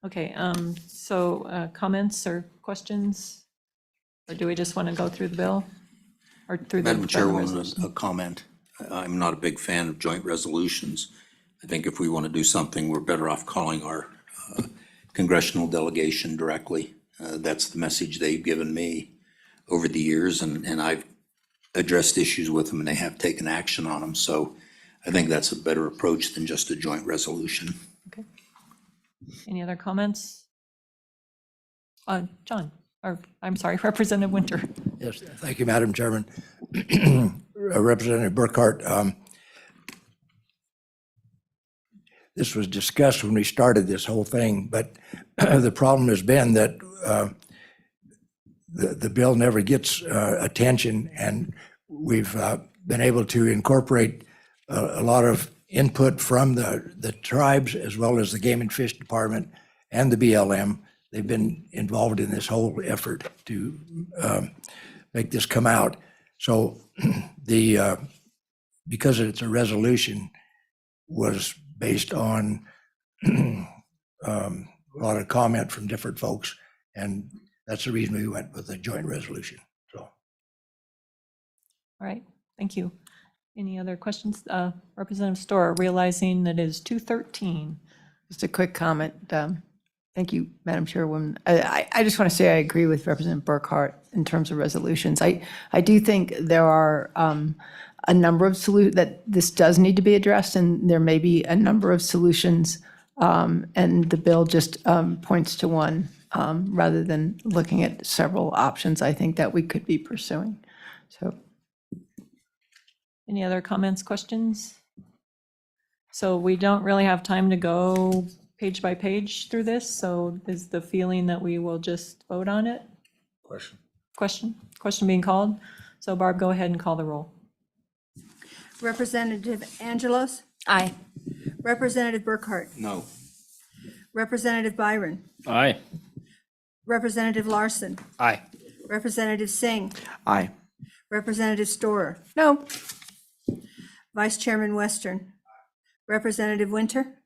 Okay, so comments or questions? Or do we just want to go through the bill? Or through the Madam Chairwoman, resolution? a comment. I'm not a big fan of joint resolutions. I think if we want to do something, we're better off calling our congressional delegation directly. That's the message they've given me over the years, and I've addressed issues with them, and they have taken action on them. So I think that's a better approach than just a joint resolution. Okay. Any other comments? John, or I'm sorry, Representative Winter. Yes, thank you, Madam Chairman. Representative Burkhart, this was discussed when we started this whole thing, but the problem has been that the bill never gets attention, and we've been able to incorporate a lot of input from the tribes as well as the Game and Fish Department and the BLM. They've been involved in this whole effort to make this come out. So because it's a resolution, was based on a lot of comment from different folks, and that's the reason we went with a joint resolution. So, All right, thank you. Any other questions? Representative Storer, realizing that it is 2:13. Just a quick comment. Thank you, Madam Chairwoman. I just want to say I agree with Representative Burkhart in terms of resolutions. I do think there are a number of that this does need to be addressed, and there may be a number of solutions, and the bill just points to one rather than looking at several options, I think, that we could be pursuing. So, Any other comments, questions? So we don't really have time to go page by page through this, so is the feeling that we will just vote on it? Question being called. So Barb, go ahead and call the roll. Representative Angelos? Aye. Representative Burkhart? No. Representative Byron? Aye. Representative Larson? Aye. Representative Singh? Aye. Representative Storer? no, Vice Chairman Western? Representative Winter?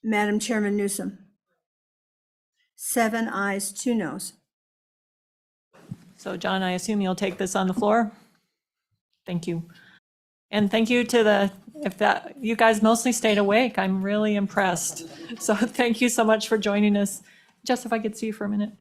Madam Chairman Newsom? 7 ayes, 2 noes. So John, I assume you'll take this on the floor? Thank you. And thank you to you guys mostly stayed awake. I'm really impressed. So thank you so much for joining us. Jess, if I could see you for a minute.